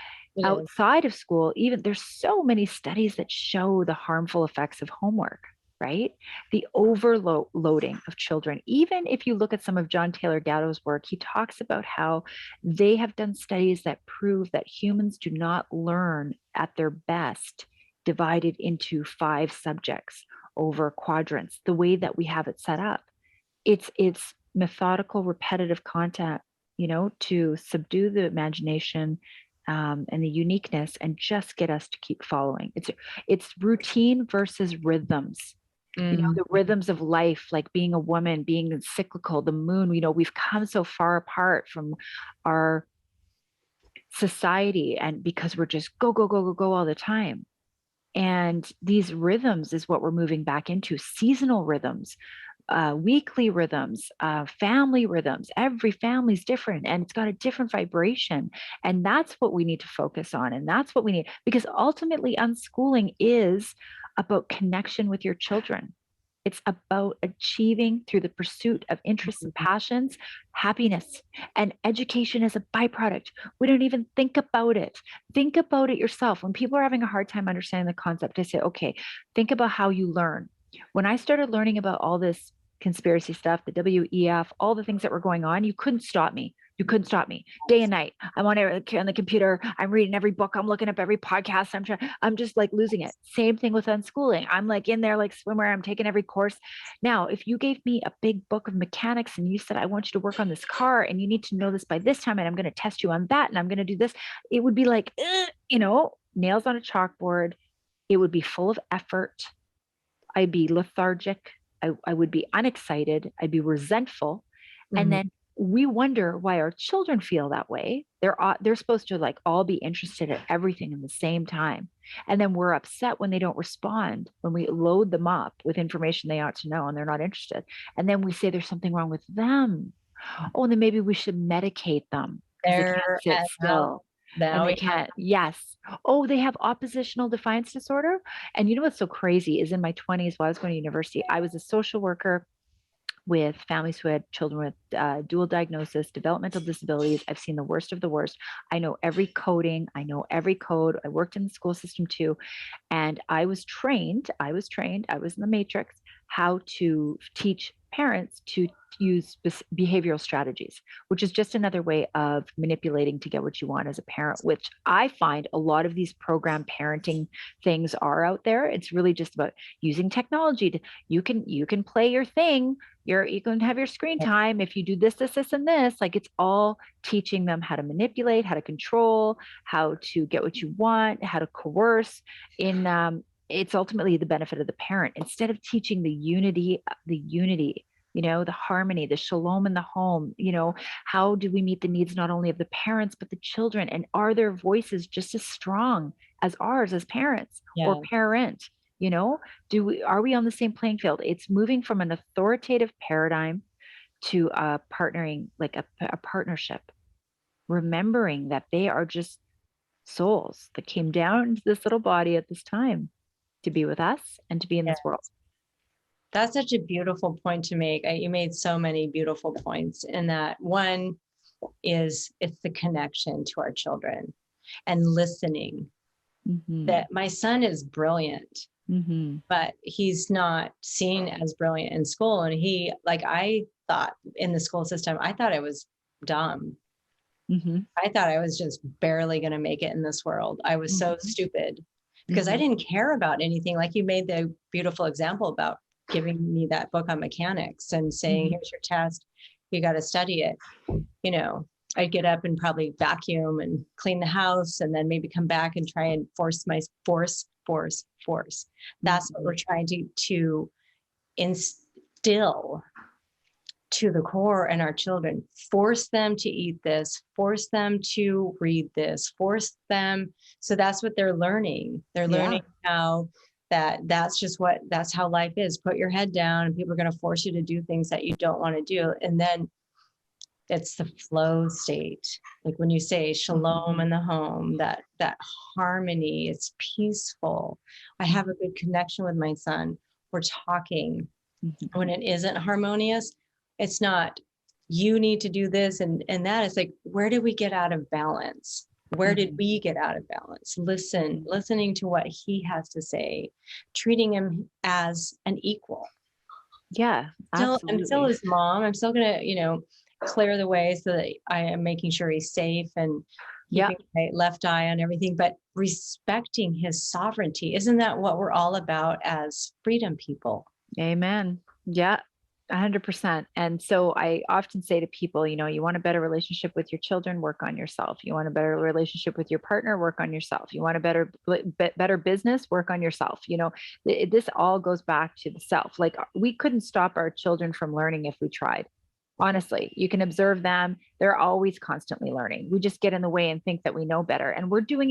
outside of school, even there's so many studies that show the harmful effects of homework, right? The overloading of children. Even if you look at some of John Taylor Gatto's work, he talks about how they have done studies that prove that humans do not learn at their best divided into 5 subjects over quadrants, the way that we have it set up. It's methodical, repetitive content, to subdue the imagination and the uniqueness and just get us to keep following. It's routine versus rhythms. The rhythms of life, like being a woman, being cyclical, the moon, we've come so far apart from our society, and because we're just go, go, go, go, go all the time. And these rhythms is what we're moving back into: seasonal rhythms, weekly rhythms, family rhythms. Every family's different and it's got a different vibration. And that's what we need to focus on. And that's what we need, because ultimately unschooling is about connection with your children. It's about achieving, through the pursuit of interests and passions, happiness. And education is a byproduct. We don't even think about it. Think about it yourself. When people are having a hard time understanding the concept, I say, okay, think about how you learn. When I started learning about all this conspiracy stuff, the WEF, all the things that were going on, you couldn't stop me. You couldn't stop me. Day and night, I'm on the computer. I'm reading every book. I'm looking up every podcast. I'm just like losing it. Same thing with unschooling. I'm like in there like swimwear. I'm taking every course. Now, if you gave me a big book of mechanics and you said, I want you to work on this car and you need to know this by this time, and I'm going to test you on that, and I'm going to do this, it would be like, nails on a chalkboard. It would be full of effort. I'd be lethargic. I would be unexcited. I'd be resentful. And then we wonder why our children feel that way. They're supposed to like all be interested in everything in the same time. And then we're upset when they don't respond, when we load them up with information they ought to know and they're not interested. And then we say there's something wrong with them. Oh, and then maybe we should medicate them because they can't sit still. And they can't. Yes. Oh, they have oppositional defiance disorder. And you know what's so crazy is in my 20s, while I was going to university, I was a social worker with families who had children with dual diagnosis, developmental disabilities. I've seen the worst of the worst. I know every coding. I know every code. I worked in the school system too. And I was trained, I was in the matrix, how to teach parents to use behavioral strategies, which is just another way of manipulating to get what you want as a parent, which I find a lot of these program parenting things are out there. It's really just about using technology to, you can play your thing. You can have your screen time if you do this, and this. Like, it's all teaching them how to manipulate, how to control, how to get what you want, how to coerce. It's ultimately the benefit of the parent, instead of teaching the unity, the harmony, the shalom in the home. How do we meet the needs not only of the parents, but the children? And are their voices just as strong as ours as parents or parent? Are we on the same playing field? It's moving from an authoritative paradigm to a partnering, like a partnership, remembering that they are just souls that came down into this little body at this time to be with us and to be in this world. That's such a beautiful point to make. You made so many beautiful points in that. One is it's the connection to our children and listening. That my son is brilliant, but he's not seen as brilliant in school. And I thought in the school system, I thought I was dumb. I thought I was just barely going to make it in this world. I was so stupid because I didn't care about anything. Like you made the beautiful example about giving me that book on mechanics and saying, here's your test, you got to study it. I'd get up and probably vacuum and clean the house and then maybe come back and try and force. That's what we're trying to instill to the core in our children. Force them to eat this, force them to read this, force them. So that's what they're learning. They're learning how that's how life is. Put your head down and people are going to force you to do things that you don't want to do. And then it's the flow state. Like when you say shalom in the home, that harmony, it's peaceful. I have a good connection with my son. We're talking. When it isn't harmonious, it's not, you need to do this and that. It's like, where do we get out of balance? Where did we get out of balance? Listening to what he has to say, treating him as an equal. Yeah, absolutely. I'm still his mom. I'm still going to, clear the way so that I am making sure he's safe and keeping my left eye on everything, but respecting his sovereignty. Isn't that what we're all about as freedom people? Amen. Yeah, 100%. And so I often say to people, you want a better relationship with your children, work on yourself. You want a better relationship with your partner, work on yourself. You want a better business, work on yourself. This all goes back to the self. Like, we couldn't stop our children from learning if we tried. Honestly, you can observe them. They're always constantly learning. We just get in the way and think that we know better. And we're repeating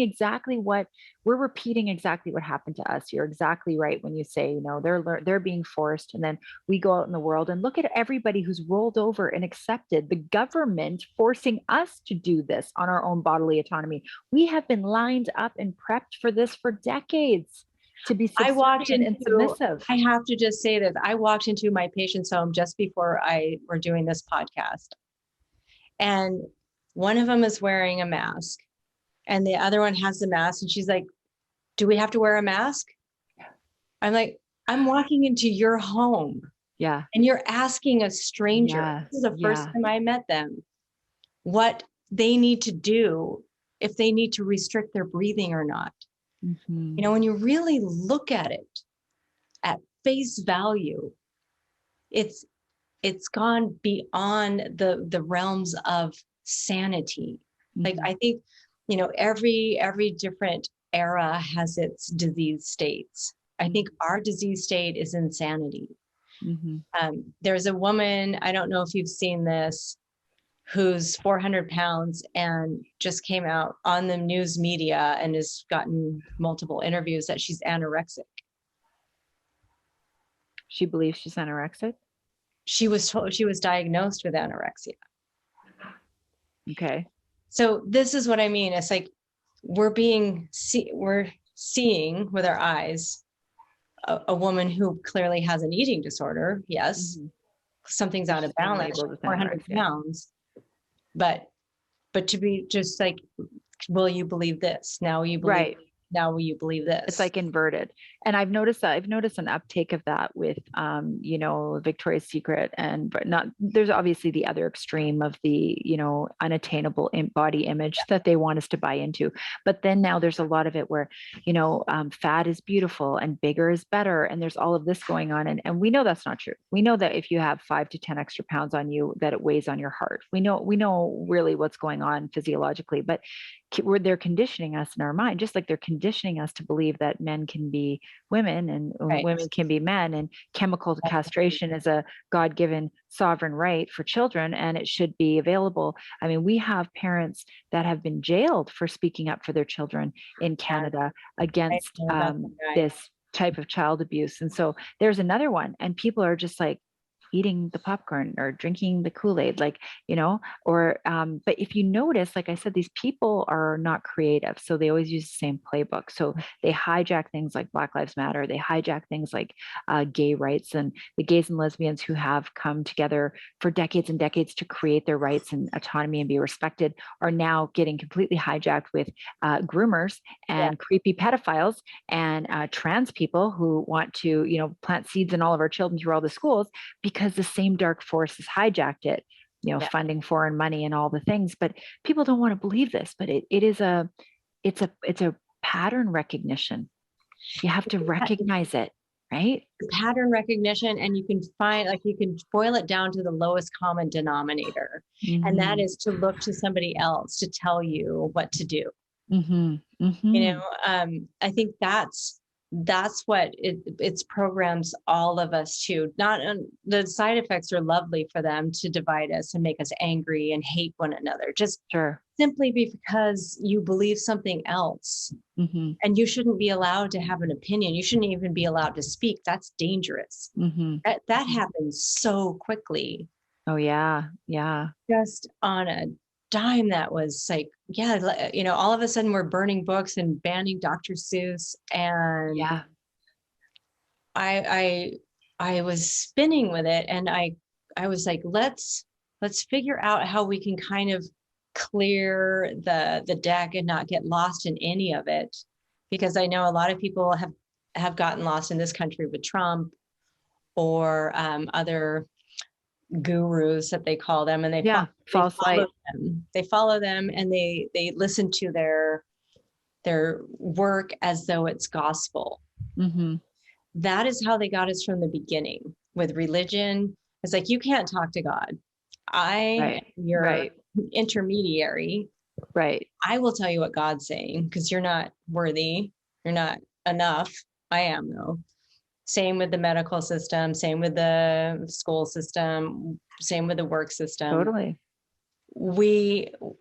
exactly what happened to us. You're exactly right when you say, they're being forced. And then we go out in the world and look at everybody who's rolled over and accepted the government forcing us to do this on our own bodily autonomy. We have been lined up and prepped for this for decades. To be subservient and submissive. I have to just say this. I walked into my patient's home just before we're doing this podcast. And one of them is wearing a mask and the other one has the mask. And she's like, do we have to wear a mask? I'm like, I'm walking into your home. Yeah. And you're asking a stranger. Yeah. This is the first time I met them, what they need to do, if they need to restrict their breathing or not. Mm-hmm. When you really look at it at face value, it's gone beyond the realms of sanity. Mm-hmm. Like, I think, every different era has its disease states. I think our disease state is insanity. Mm-hmm. There's a woman, I don't know if you've seen this, who's 400 pounds and just came out on the news media and has gotten multiple interviews that she's anorexic. She believes she's anorexic? She was diagnosed with anorexia. Okay. So this is what I mean. It's like we're seeing with our eyes a woman who clearly has an eating disorder. Yes. Mm-hmm. Something's out of balance, 400 pounds. But to be just like, will you believe this? Now will you believe right. Now will you believe this? It's like inverted. And I've noticed an uptake of that with, Victoria's Secret, there's obviously the other extreme of the, unattainable body image that they want us to buy into. But then now there's a lot of it where, fat is beautiful and bigger is better. And there's all of this going on. And we know that's not true. We know that if you have 5 to 10 extra pounds on you, that it weighs on your heart. We know really what's going on physiologically, but they're conditioning us in our mind, just like they're conditioning us to believe that men can be women and women can be men, and chemical castration is a God-given sovereign right for children and it should be available. I mean, we have parents that have been jailed for speaking up for their children in Canada against this type of child abuse. And so there's another one, and people are just like eating the popcorn or drinking the Kool-Aid, but if you notice, like I said, these people are not creative. So they always use the same playbook. So they hijack things like Black Lives Matter. They hijack things like gay rights, and the gays and lesbians who have come together for decades and decades to create their rights and autonomy and be respected are now getting completely hijacked with groomers and creepy pedophiles and trans people who want to, plant seeds in all of our children through all the schools, because the same dark force has hijacked it, funding foreign money and all the things. But people don't want to believe this, but it's a pattern recognition. You have to recognize it, right? Pattern recognition, and you can boil it down to the lowest common denominator. Mm-hmm. And that is to look to somebody else to tell you what to do. Mm-hmm. Mm-hmm. I think that's what it's programs all of us to. The side effects are lovely for them to divide us and make us angry and hate one another, just simply because you believe something else. Mm-hmm. And you shouldn't be allowed to have an opinion. You shouldn't even be allowed to speak. That's dangerous. Mm-hmm. That happens so quickly. Oh yeah. Yeah. Just on a dime. That was like, all of a sudden we're burning books and banning Dr. Seuss. And I was spinning with it. And I was like, let's figure out how we can kind of clear the deck and not get lost in any of it, because I know a lot of people have gotten lost in this country with Trump or other gurus that they call them, and they false light. them. They follow them, and they listen to their work as though it's gospel. Mm-hmm. That is how they got us from the beginning with religion. It's like, you can't talk to God. I am your intermediary. Right. I will tell you what God's saying, because you're not worthy. You're not enough. I am, though. Same with the medical system, same with the school system, same with the work system. Totally.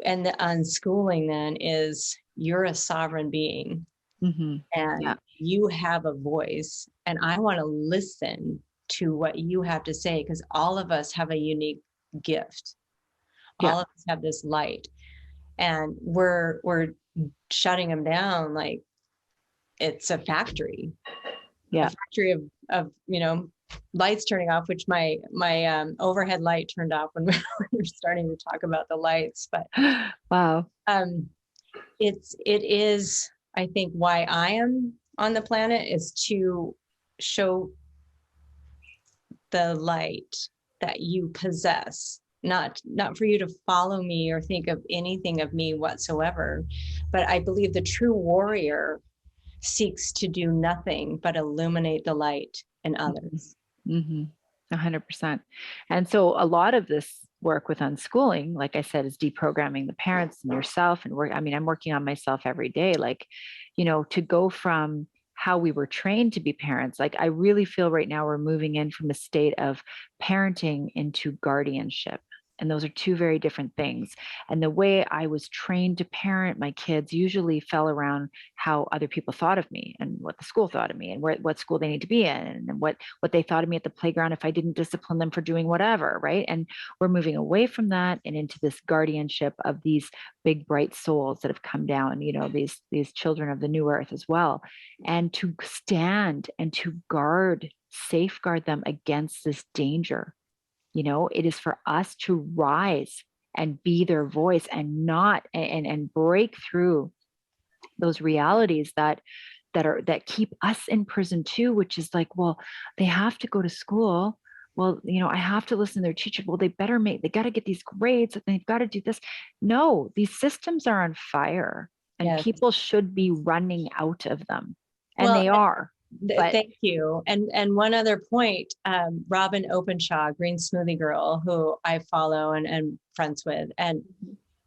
And the unschooling then is, you're a sovereign being, and you have a voice, and I want to listen to what you have to say, because all of us have a unique gift. All of us have this light, and we're shutting them down like it's a factory. A factory of lights turning off, which my overhead light turned off when we were starting to talk about the lights. But wow, it is, I think, why I am on the planet, is to show the light that you possess, not for you to follow me or think of anything of me whatsoever. But I believe the true warrior seeks to do nothing but illuminate the light in others. 100%. And so a lot of this work with unschooling, like I said, is deprogramming the parents and yourself. And I'm working on myself every day, like, to go from how we were trained to be parents. Like, I really feel right now we're moving in from a state of parenting into guardianship. And those are two very different things. And the way I was trained to parent my kids usually fell around how other people thought of me, and what the school thought of me, and what school they need to be in, and what they thought of me at the playground if I didn't discipline them for doing whatever, right? And we're moving away from that and into this guardianship of these big, bright souls that have come down, these children of the new earth as well. And to stand and to safeguard them against this danger. It is for us to rise and be their voice, and not and break through those realities that keep us in prison too, which is like, well, they have to go to school. Well, I have to listen to their teacher. Well, they got to get these grades. They've got to do this. No, these systems are on fire, and people should be running out of them. And they are. Thank you. And one other point, Robin Openshaw, Green Smoothie Girl, who I follow and friends with, and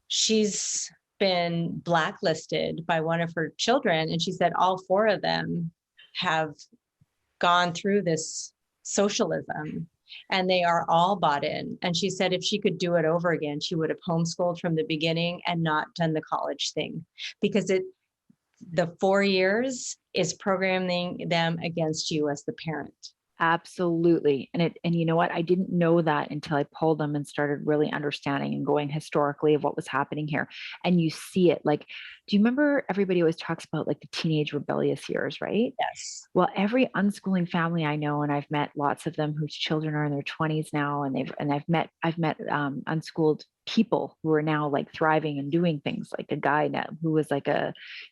she's been blacklisted by one of her children. And she said all 4 of them have gone through this socialism, and they are all bought in. And she said if she could do it over again, she would have homeschooled from the beginning and not done the college thing, because the 4 years is programming them against you as the parent. Absolutely. And you know what? I didn't know that until I pulled them and started really understanding and going historically of what was happening here. And you see it. Like, do you remember everybody always talks about like the teenage rebellious years, right? Yes. Well, every unschooling family I know, and I've met lots of them whose children are in their 20s now, and I've met unschooled people who are now like thriving and doing things, like a guy now who was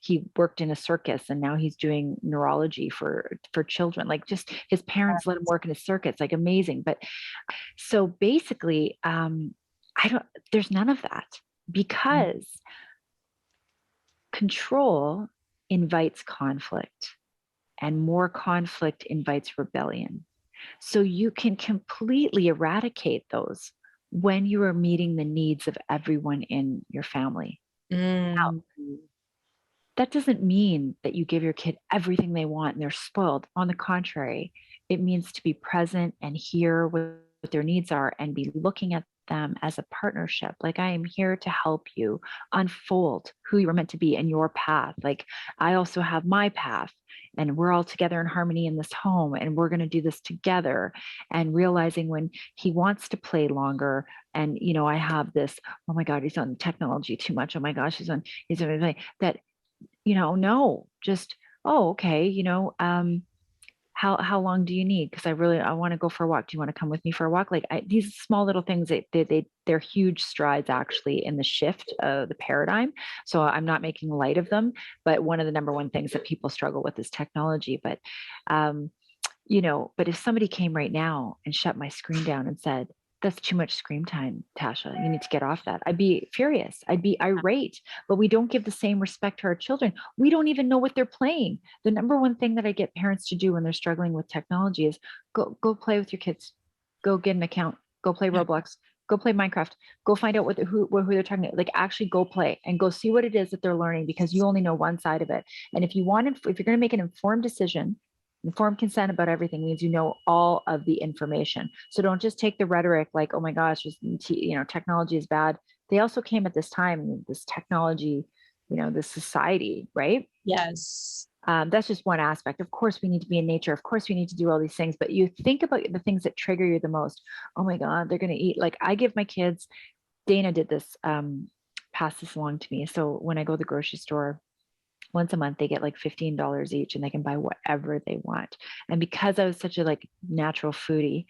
he worked in a circus, and now he's doing neurology for children. Like, just his parents let him work in a circus, like amazing. But so basically, there's none of that, because control invites conflict, and more conflict invites rebellion. So you can completely eradicate those when you are meeting the needs of everyone in your family. Now, that doesn't mean that you give your kid everything they want and they're spoiled. On the contrary, it means to be present and hear what their needs are, and be looking at them as a partnership. Like, I am here to help you unfold who you were meant to be and your path. Like, I also have my path, and we're all together in harmony in this home, and we're going to do this together. And realizing when he wants to play longer, and I have this, oh my God, he's on technology too much. Oh my gosh, he's on that, no, just, oh, okay, how long do you need? Because I want to go for a walk. Do you want to come with me for a walk? Like these small little things, they're huge strides actually in the shift of the paradigm. So I'm not making light of them, but one of the number one things that people struggle with is technology. But but if somebody came right now and shut my screen down and said, that's too much screen time, Tasha, you need to get off that, I'd be furious. I'd be irate. But we don't give the same respect to our children. We don't even know what they're playing. The number one thing that I get parents to do when they're struggling with technology is go play with your kids. Go get an account. Go play Roblox. Go play Minecraft. Go find out who they're talking to. Like actually go play and go see what it is that they're learning, because you only know one side of it. And if you're going to make an informed decision, informed consent about everything means you know all of the information. So don't just take the rhetoric like, oh my gosh, technology is bad. They also came at this time, this technology, this society, right? Yes. That's just one aspect. Of course, we need to be in nature. Of course, we need to do all these things. But you think about the things that trigger you the most. Oh my God, they're going to eat. Like I give my kids, Dayna did this, passed this along to me. So when I go to the grocery store, once a month, they get like $15 each and they can buy whatever they want. And because I was such a natural foodie,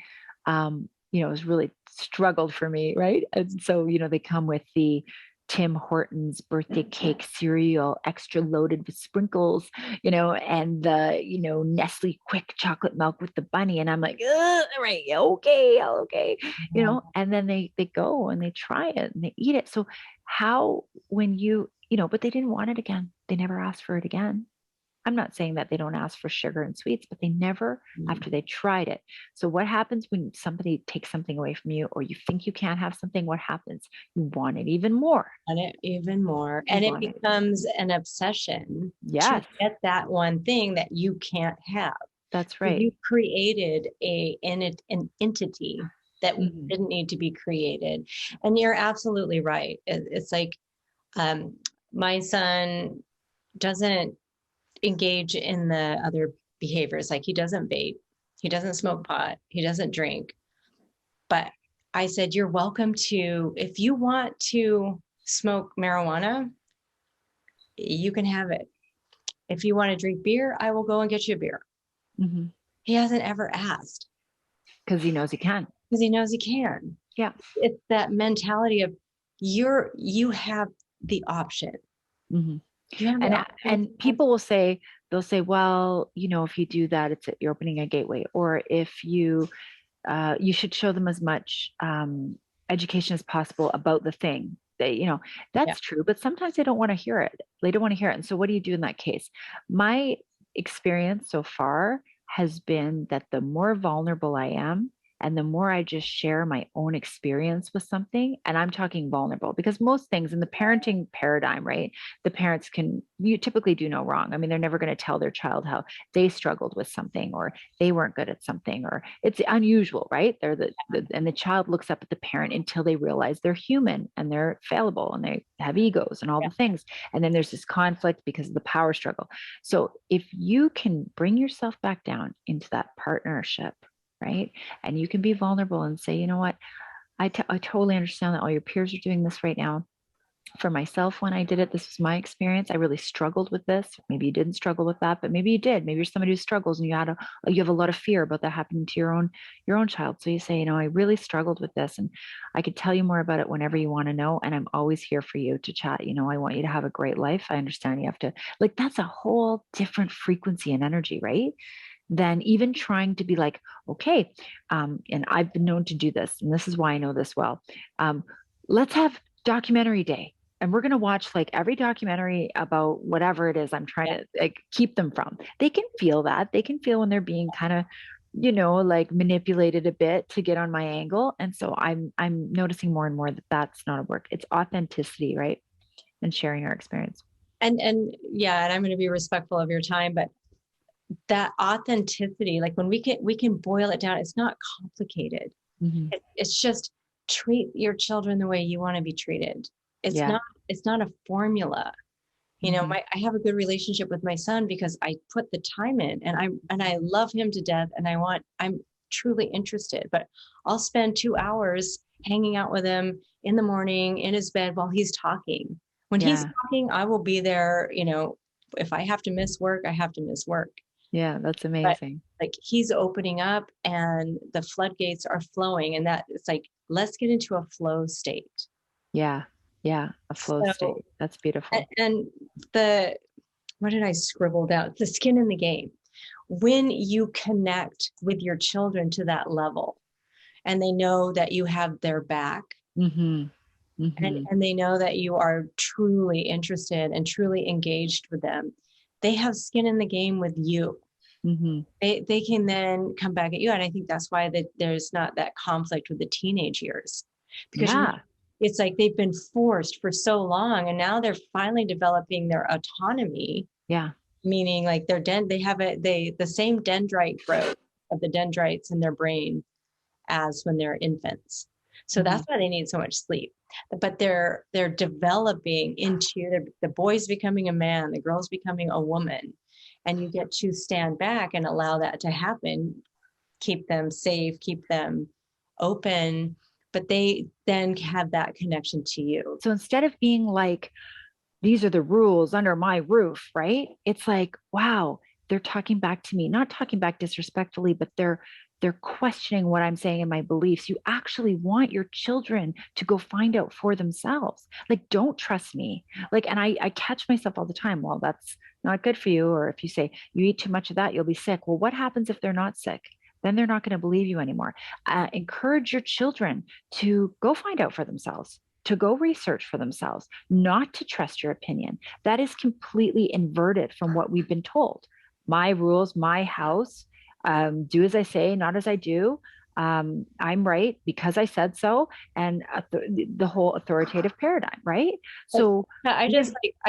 it was really struggled for me. Right. And so, they come with the Tim Hortons birthday cake cereal, extra loaded with sprinkles, and the, Nestle quick chocolate milk with the bunny. And I'm like, right, okay, and then they go and they try it and they eat it. So how, when but they didn't want it again. They never asked for it again. I'm not saying that they don't ask for sugar and sweets, but they never, after they tried it. So what happens when somebody takes something away from you, or you think you can't have something? What happens? You want it even more. And it becomes an obsession. Yes. To get that one thing that you can't have. That's right. So you created an entity that didn't need to be created. And you're absolutely right. It's like, my son doesn't engage in the other behaviors. Like he doesn't vape, he doesn't smoke pot, he doesn't drink. But I said, you're welcome to, if you want to smoke marijuana, you can have it. If you want to drink beer, I will go and get you a beer. Mm-hmm. He hasn't ever asked. Because he knows he can. Because he knows he can. Yeah. It's that mentality of you have the option. Mm-hmm. And people will say, they'll say, well, if you do that, you're opening a gateway. Or if you should show them as much education as possible about the thing. That's true, but sometimes they don't want to hear it. They don't want to hear it. And so what do you do in that case? My experience so far has been that the more vulnerable I am, and the more I just share my own experience with something, and I'm talking vulnerable, because most things in the parenting paradigm, right? The parents you typically do no wrong. I mean, they're never going to tell their child how they struggled with something, or they weren't good at something, or it's unusual, right? And the child looks up at the parent until they realize they're human and they're fallible and they have egos and all the things. And then there's this conflict because of the power struggle. So if you can bring yourself back down into that partnership, right? And you can be vulnerable and say, you know what? I totally understand that all your peers are doing this right now. For myself, when I did it, this was my experience. I really struggled with this. Maybe you didn't struggle with that, but maybe you did. Maybe you're somebody who struggles and you have a lot of fear about that happening to your own child. So you say, I really struggled with this, and I could tell you more about it whenever you want to know. And I'm always here for you to chat. I want you to have a great life. I understand you have to, that's a whole different frequency and energy, right? Than even trying to be like, okay, and I've been known to do this, and this is why I know this well. Let's have documentary day, and we're going to watch every documentary about whatever it is I'm trying to keep them from. They can feel that. They can feel when they're being kind of, manipulated a bit to get on my angle. And so I'm noticing more and more that that's not a work. It's authenticity, right? And sharing our experience. And I'm going to be respectful of your time, but that authenticity, when we can boil it down, it's not complicated. Mm-hmm. It's just treat your children the way you want to be treated. It's not a formula. Mm-hmm. I have a good relationship with my son because I put the time in, and I love him to death, and I'm truly interested, but I'll spend 2 hours hanging out with him in the morning in his bed while he's talking. When he's talking, I will be there. If I have to miss work, I have to miss work. Yeah, that's amazing. like he's opening up and the floodgates are flowing, and that it's like, let's get into a flow state. Yeah. Yeah. A flow So, state. That's beautiful. and what did I scribble down? The skin in the game. When you connect with your children to that level and they know that you have their back, Mm-hmm. Mm-hmm. and they know that you are truly interested and truly engaged with them, they have skin in the game with you. Mm-hmm. They can then come back at you. And I think that's why there's not that conflict with the teenage years, because Yeah. it's like they've been forced for so long, and now they're finally developing their autonomy. Yeah. Meaning like they have the same dendrite growth of the dendrites in their brain as when they're infants. So Mm-hmm. that's why they need so much sleep. But they're developing into the boy's becoming a man, the girl's becoming a woman, and you get to stand back and allow that to happen, keep them safe, keep them open, but they then have that connection to you. So instead of being like, these are the rules under my roof, right? It's like, wow, they're talking back to me, not talking back disrespectfully, but they're questioning what I'm saying and my beliefs. You actually want your children to go find out for themselves. Like, don't trust me. Like, and I catch myself all the time. Well, that's not good for you. Or if you say you eat too much of that, you'll be sick. Well, what happens if they're not sick? Then they're not going to believe you anymore. Encourage your children to go find out for themselves, to go research for themselves, not to trust your opinion. That is completely inverted from what we've been told. My rules, my house, do as I say, not as I do. I'm right because I said so, and the whole authoritative paradigm, right? So I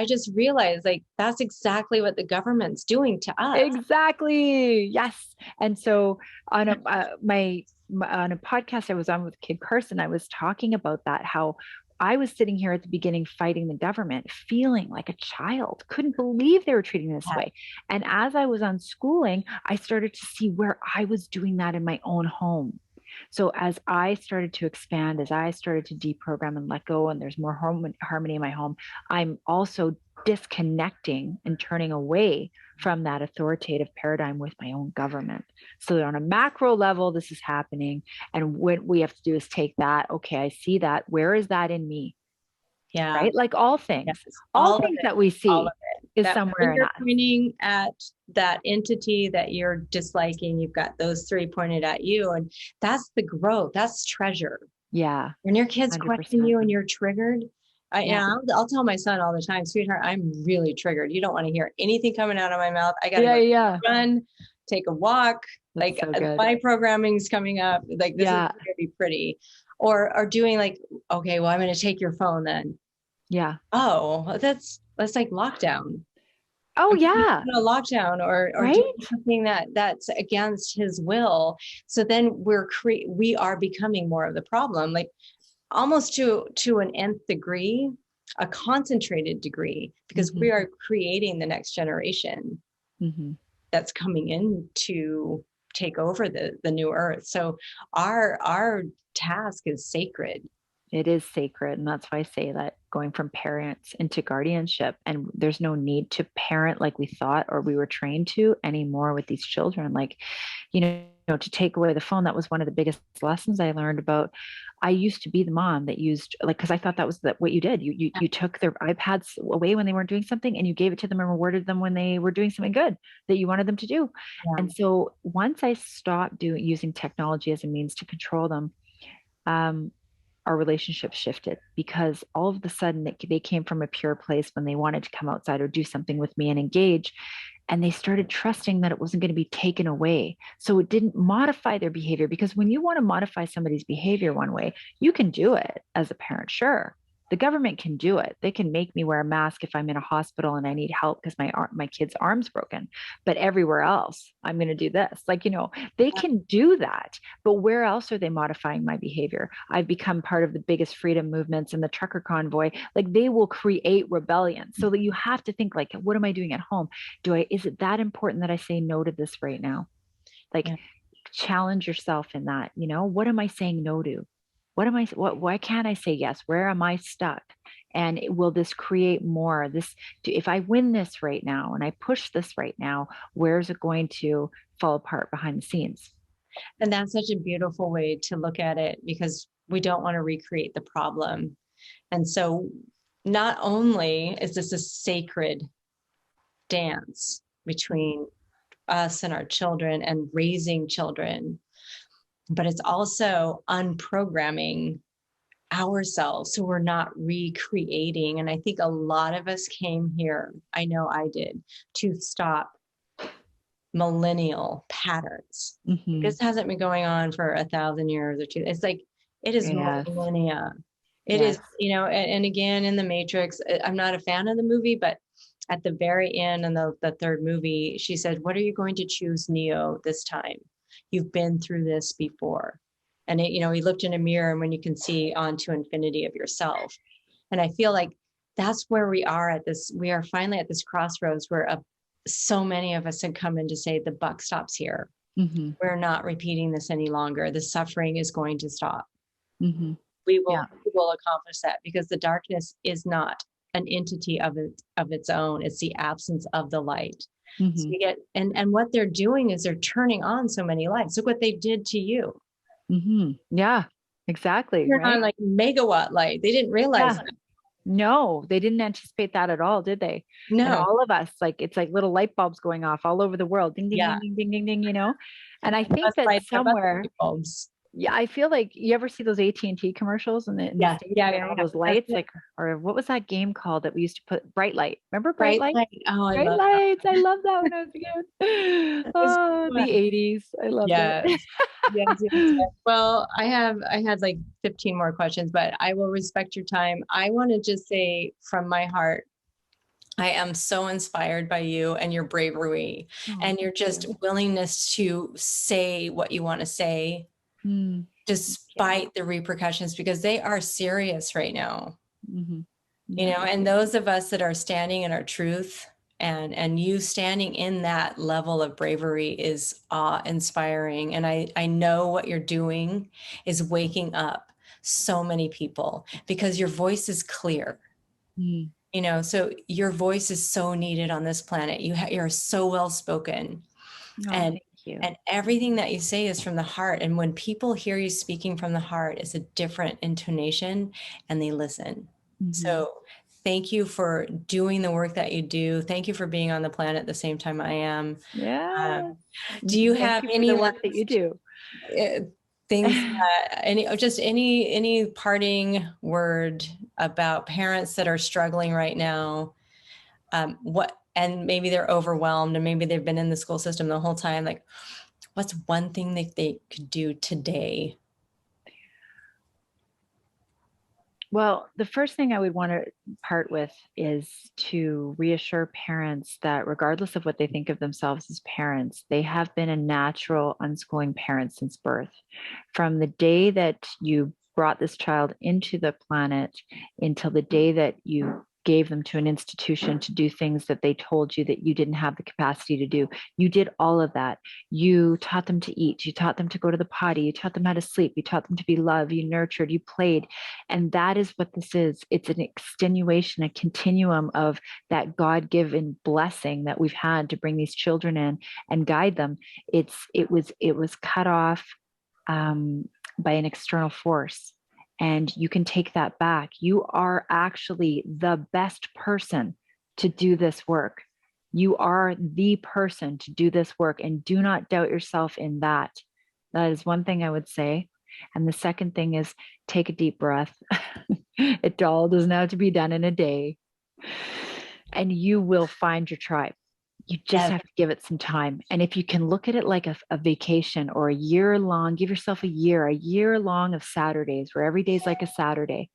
just realized like that's exactly what the government's doing to us. Exactly. Yes. And so on on a podcast I was on with Kid Carson, I was talking about that, how I was sitting here at the beginning fighting the government, feeling like a child, couldn't believe they were treating this way. And as I was unschooling, I started to see where I was doing that in my own home. So as I started to expand, as I started to deprogram and let go, and there's more harmony in my home, I'm also disconnecting and turning away from that authoritative paradigm with my own government. So that on a macro level, this is happening. And what we have to do is take that. Okay, I see that. Where is that in me? Yeah. Right? Like all things, yes. all things that we see is that somewhere in you're us. Pointing at that entity that you're disliking, you've got those three pointed at you, and that's the growth. That's treasure. Yeah. When your kids 100%. question you and you're triggered, Yeah. I'll tell my son all the time, sweetheart, I'm really triggered. You don't want to hear anything coming out of my mouth. I gotta go run, take a walk. That's like so my programming's coming up. Like this is gonna be pretty. Or doing like, okay, well, I'm gonna take your phone then. Yeah. Oh, that's like lockdown. Oh yeah. A lockdown or right? doing something that's against his will. So then we are becoming more of the problem, like almost to an nth degree, a concentrated degree, because we are creating the next generation that's coming in to take over the new earth. So our task is sacred. It is sacred. And that's why I say that going from parents into guardianship, and there's no need to parent like we thought or we were trained to anymore with these children. Like, to take away the phone, that was one of the biggest lessons I learned about. I used to be the mom that used, like, because I thought that was what you did. You took their iPads away when they weren't doing something, and you gave it to them and rewarded them when they were doing something good that you wanted them to do. Yeah. And so once I stopped using technology as a means to control them, our relationship shifted, because all of a sudden they came from a pure place when they wanted to come outside or do something with me and engage. And they started trusting that it wasn't going to be taken away. So it didn't modify their behavior, because when you want to modify somebody's behavior one way, you can do it as a parent. Sure. The government can do it. They can make me wear a mask if I'm in a hospital and I need help because my kid's arm's broken. But everywhere else, I'm going to do this. Like, they can do that. But where else are they modifying my behavior? I've become part of the biggest freedom movements and the trucker convoy. Like, they will create rebellion. So that you have to think, like, what am I doing at home? Is it that important that I say no to this right now? Like, challenge yourself in that. What am I saying no to? Why can't I say yes? Where am I stuck? And will this create more? If I win this right now and I push this right now, where's it going to fall apart behind the scenes? And that's such a beautiful way to look at it, because we don't want to recreate the problem. And so not only is this a sacred dance between us and our children and raising children, but it's also unprogramming ourselves so we're not recreating. And I think a lot of us came here, I know I did, to stop millennial patterns. This hasn't been going on for 1,000 years or two. It's like, it is millennia. It is, and again, in the Matrix, I'm not a fan of the movie, but at the very end, in the third movie, she said, what are you going to choose, Neo, this time? You've been through this before. And he looked in a mirror, and when you can see onto infinity of yourself. And I feel like that's where we are we are finally at this crossroads where so many of us had come in to say, the buck stops here. We're not repeating this any longer. The suffering is going to stop. We will accomplish that, because the darkness is not an entity of its own. It's the absence of the light. So we get, and what they're doing is they're turning on so many lights. Look what they did to you. Yeah, exactly. Turn on like megawatt light. They didn't realize that. No, they didn't anticipate that at all, did they? No. And all of us, like, it's like little light bulbs going off all over the world. Ding, ding, ding, ding, ding, ding, ding, And I think that somewhere, I feel like, you ever see those AT&T commercials in the States, all those lights, like, or what was that game called that we used to put? Bright Light. Remember Bright Light? Oh, Bright Lights. I love that when I was a kid. Oh, the 80s. I love it. Yes. Well, I had like 15 more questions, but I will respect your time. I want to just say from my heart, I am so inspired by you and your bravery and your just willingness to say what you want to say, despite the repercussions, because they are serious right now. And those of us that are standing in our truth, and you standing in that level of bravery is awe-inspiring. And I know what you're doing is waking up so many people, because your voice is clear. So your voice is so needed on this planet. You're so well-spoken. Thank you. And everything that you say is from the heart. And when people hear you speaking from the heart, it's a different intonation, and they listen. So thank you for doing the work that you do. Thank you for being on the planet at the same time I am. Yeah. Do you have any work that you do? Things, any parting word about parents that are struggling right now? And maybe they're overwhelmed, and maybe they've been in the school system the whole time. Like, what's one thing that they could do today? Well, the first thing I would want to part with is to reassure parents that regardless of what they think of themselves as parents, they have been a natural unschooling parent since birth. From the day that you brought this child into the planet until the day that you gave them to an institution to do things that they told you that you didn't have the capacity to do. You did all of that. You taught them to eat. You taught them to go to the potty. You taught them how to sleep. You taught them to be loved. You nurtured. You played. And that is what this is. It's an extenuation, a continuum of that God-given blessing that we've had to bring these children in and guide them. It was cut off by an external force. And you can take that back. You are actually the best person to do this work. You are the person to do this work, and do not doubt yourself in that. That is one thing I would say. And the second thing is take a deep breath. It all doesn't have to be done in a day. And you will find your tribe. You just have to give it some time. And if you can look at it like a vacation or a year long, give yourself a year long of Saturdays where every day is like a Saturday.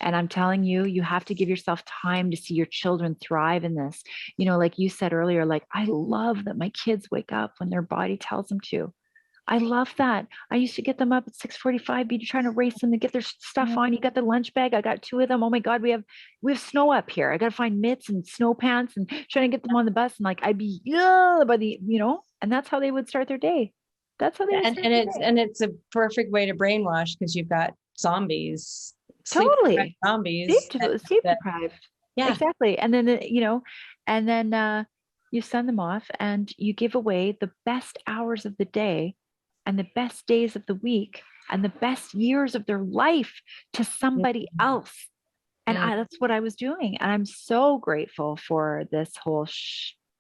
And I'm telling you, you have to give yourself time to see your children thrive in this. Like you said earlier, like, I love that my kids wake up when their body tells them to. I love that. I used to get them up at 6:45, be trying to race them to get their stuff on. You got the lunch bag. I got 2 of them. Oh my God, we have snow up here. I got to find mitts and snow pants and trying to get them on the bus. And like, I'd be by the, and that's how they would start their day. That's how they would start their day. And it's a perfect way to brainwash, because you've got zombies sleep-deprived Totally. zombies. Sleep deprived. Yeah. Exactly. And then, and then you send them off and you give away the best hours of the day and the best days of the week and the best years of their life to somebody else. And that's what I was doing. And I'm so grateful for this whole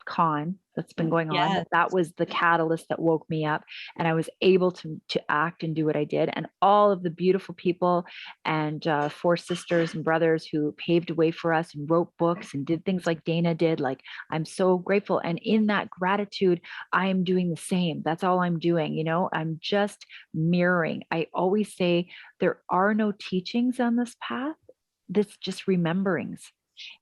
con that's been going on. Yes. That was the catalyst that woke me up, and I was able to act and do what I did. And all of the beautiful people and four sisters and brothers who paved a way for us and wrote books and did things like Dayna did. Like, I'm so grateful. And in that gratitude, I am doing the same. That's all I'm doing. I'm just mirroring. I always say there are no teachings on this path. This just rememberings.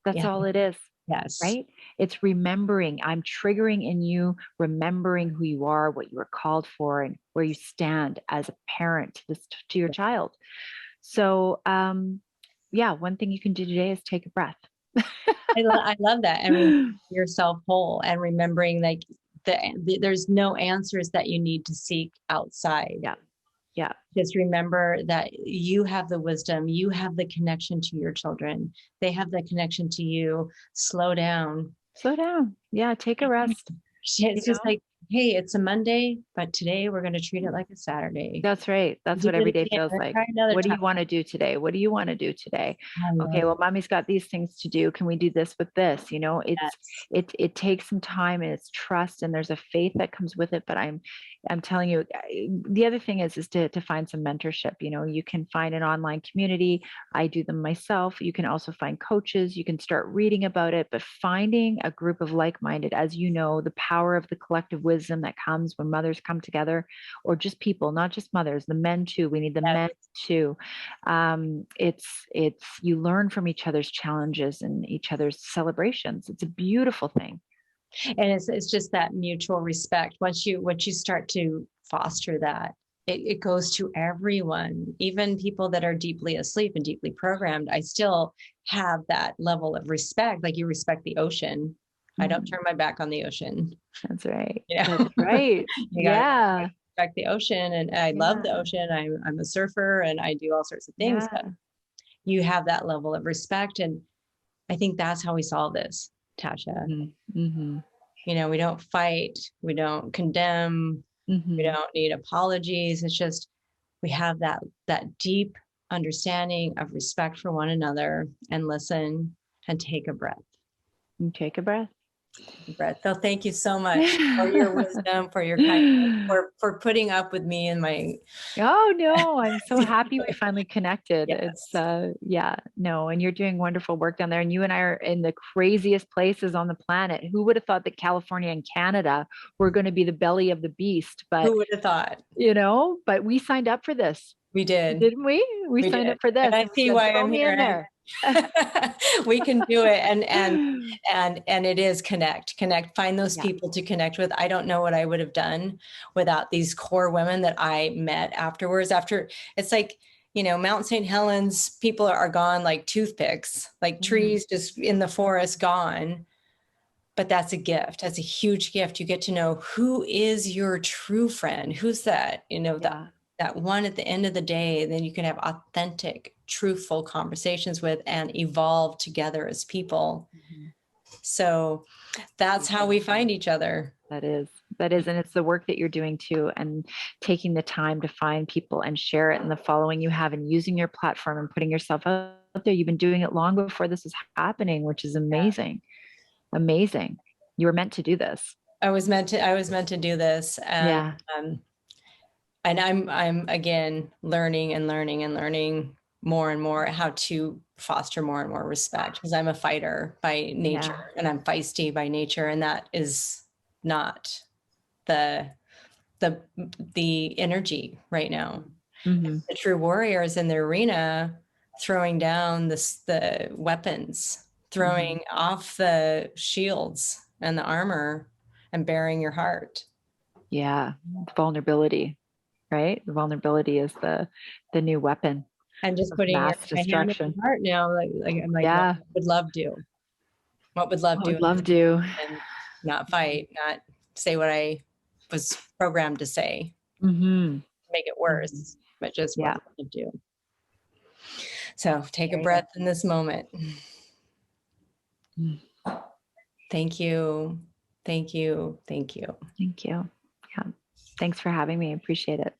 That's all it is. Yes. Right? It's remembering. I'm triggering in you, remembering who you are, what you are called for, and where you stand as a parent to your child. So, one thing you can do today is take a breath. I love that. I mean, yourself whole and remembering like there's no answers that you need to seek outside. Yeah. Yeah. Just remember that you have the wisdom, you have the connection to your children. They have the connection to you. Slow down. Slow down. Yeah. Take a rest. It's just like, hey, it's a Monday, but today we're going to treat it like a Saturday. That's right. That's what every day feels like. What do you want to do today? What do you want to do today? Okay, well, mommy's got these things to do. Can we do this with this? It takes some time and it's trust and there's a faith that comes with it. But I'm telling you, the other thing is to find some mentorship. You can find an online community. I do them myself. You can also find coaches. You can start reading about it, but finding a group of like-minded, as you know, the power of the collective wisdom that comes when mothers come together, or just people, not just mothers, the men too. We need the men too. It's you learn from each other's challenges and each other's celebrations. It's a beautiful thing. And it's just that mutual respect. Once you start to foster that, it goes to everyone, even people that are deeply asleep and deeply programmed. I still have that level of respect. Like, you respect the ocean. I don't turn my back on the ocean. That's right. That's right. I respect the ocean, and I love the ocean. I'm a surfer and I do all sorts of things. But you have that level of respect, and I think that's how we solve this, Tasha. Mm-hmm. We don't fight, we don't condemn, we don't need apologies. It's just we have that deep understanding of respect for one another, and listen and take a breath. Take a breath. So thank you so much for your wisdom, for your kindness, for putting up with me and my. Oh no, I'm so happy we finally connected. Yes. It's and you're doing wonderful work down there. And you and I are in the craziest places on the planet. Who would have thought that California and Canada were going to be the belly of the beast? But who would have thought? But we signed up for this. We did, didn't we? We signed up for this. And I see why I'm here. There. We can do it, and it is connect, find those people to connect with. I don't know what I would have done without these core women that I met afterwards. After it's like, Mount St. Helens, people are gone like toothpicks, like trees just in the forest gone. But that's a gift. That's a huge gift. You get to know who is your true friend. Who's that? That one at the end of the day, then you can have authentic, truthful conversations with and evolve together as people. So that's how we find each other. That is. And it's the work that you're doing too, and taking the time to find people and share it, and the following you have, and using your platform and putting yourself out there. You've been doing it long before this is happening, which is amazing. Amazing. You were meant to do this. I was meant to do this. And I'm again learning more and more how to foster more and more respect, because I'm a fighter by nature and I'm feisty by nature, and that is not the energy right now. The true warrior is in the arena, throwing down the weapons, throwing off the shields and the armor, and bearing your heart. Yeah, vulnerability. Right? The vulnerability is the new weapon. And just putting mass destruction. Hand in heart now, like I'm like, what would love do? What would love do? And not fight, not say what I was programmed to say. Make it worse, but just what would love do. So take a breath in this moment. Thank you. Thank you. Thank you. Thank you. Yeah. Thanks for having me. I appreciate it.